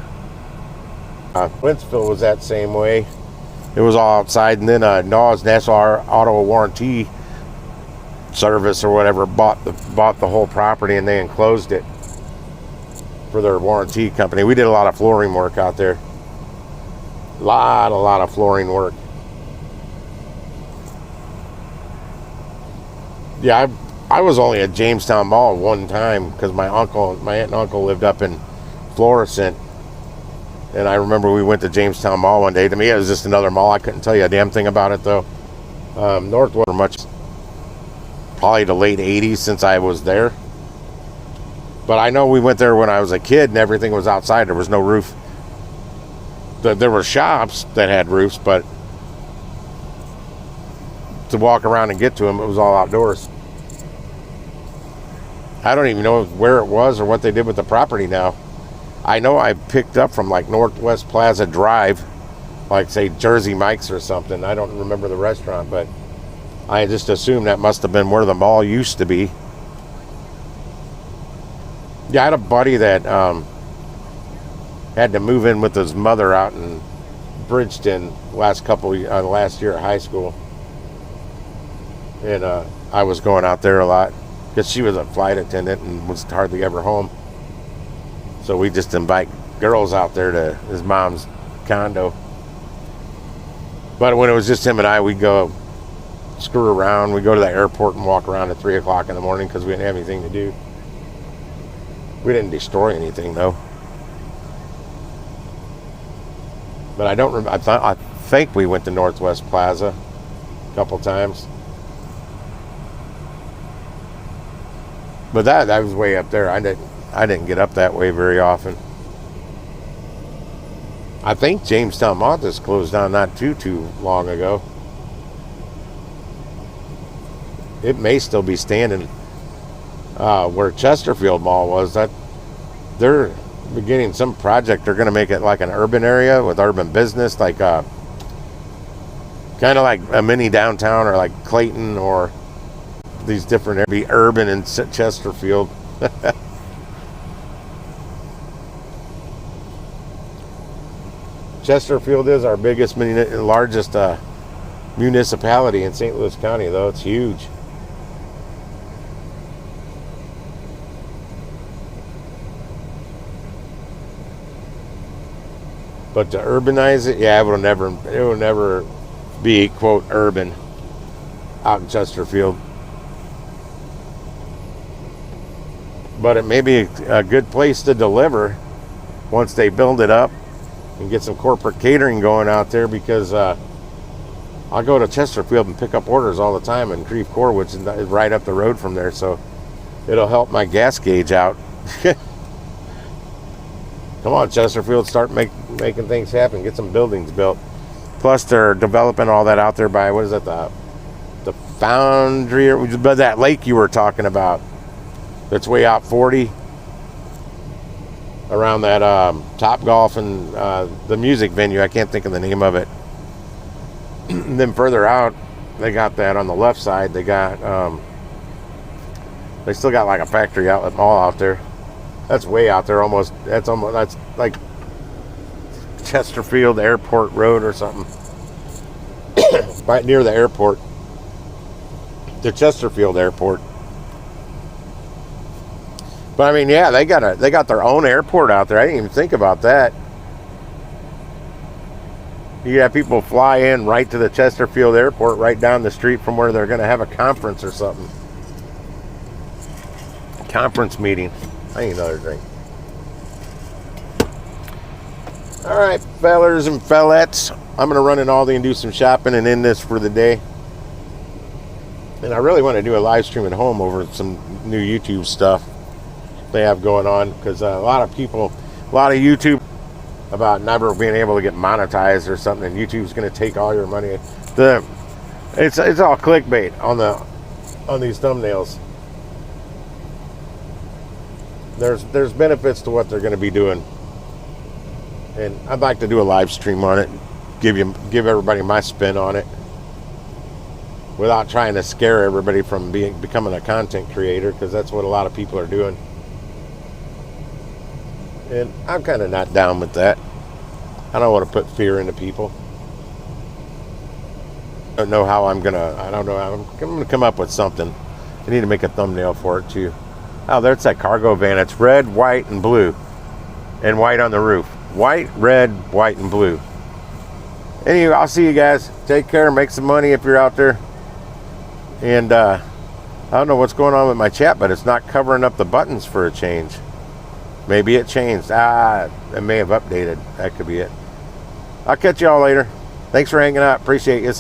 A: Wentzville was that same way. It was all outside, and then NAWS, National Auto Warranty Service or whatever, bought the whole property, and they enclosed it for their warranty company. We did a lot of flooring work out there. A lot of flooring work. Yeah, I was only at Jamestown Mall one time because my aunt and uncle lived up in Florissant, and I remember we went to Jamestown Mall one day. To me, it was just another mall. I couldn't tell you a damn thing about it though. Northwest, much probably the late '80s since I was there. But I know we went there when I was a kid and everything was outside. There was no roof. There were shops that had roofs, but to walk around and get to them, it was all outdoors. I don't even know where it was or what they did with the property now. I know I picked up from like Northwest Plaza Drive, like say Jersey Mike's or something. I don't remember the restaurant, but I just assumed that must have been where the mall used to be. Yeah, I had a buddy that had to move in with his mother out in Bridgeton last year at high school, and I was going out there a lot because she was a flight attendant and was hardly ever home. So we just invite girls out there to his mom's condo. But when it was just him and I, we'd go screw around. We'd go to the airport and walk around at 3 o'clock in the morning because we didn't have anything to do. We didn't destroy anything though. But I don't remember. I think we went to Northwest Plaza a couple times. But that was way up there. I didn't get up that way very often. I think Jamestown Mall just closed down not too long ago. It may still be standing. Where Chesterfield Mall was, that they're beginning some project. They're going to make it like an urban area with urban business, like kind of like a mini downtown, or like Clayton, or these different be urban in Chesterfield. Chesterfield is our largest municipality in St. Louis County, though. It's huge. But to urbanize it, yeah, it will never be, quote, urban out in Chesterfield. but it may be a good place to deliver once they build it up and get some corporate catering going out there, because I'll go to Chesterfield and pick up orders all the time, and Creve Coeur, which is right up the road from there, so it'll help my gas gauge out. Come on, Chesterfield, start making things happen. Get some buildings built. Plus, they're developing all that out there by, what is that, the Foundry, or that lake you were talking about that's way out 40, around that Top Golf and the music venue. I can't think of the name of it. And then further out, they got that on the left side. They got they still got like a factory outlet mall out there. That's way out there, almost. That's like Chesterfield Airport Road or something. Right near the airport, the Chesterfield Airport. But I mean, yeah, they got their own airport out there. I didn't even think about that. You have people fly in right to the Chesterfield Airport, right down the street from where they're going to have a conference or something. Conference meeting. I need another drink. All right, fellers and fellettes, I'm going to run in Aldi and do some shopping and end this for the day. And I really want to do a live stream at home over some new YouTube stuff they have going on, because a lot of YouTube about never being able to get monetized or something, and YouTube's going to take all your money. It's all clickbait on these thumbnails. There's benefits to what they're going to be doing, and I'd like to do a live stream on it, give everybody my spin on it, without trying to scare everybody from becoming a content creator, because that's what a lot of people are doing. And I'm kind of not down with that. I don't want to put fear into people. I don't know how I'm gonna come up with something. I need to make a thumbnail for it too. Oh, there's that cargo van. It's red, white, and blue. And white on the roof. White, red, white, and blue. Anyway, I'll see you guys. Take care. Make some money if you're out there. And I don't know what's going on with my chat, but it's not covering up the buttons for a change. Maybe it changed. It may have updated. That could be it. I'll catch y'all later. Thanks for hanging out. Appreciate you.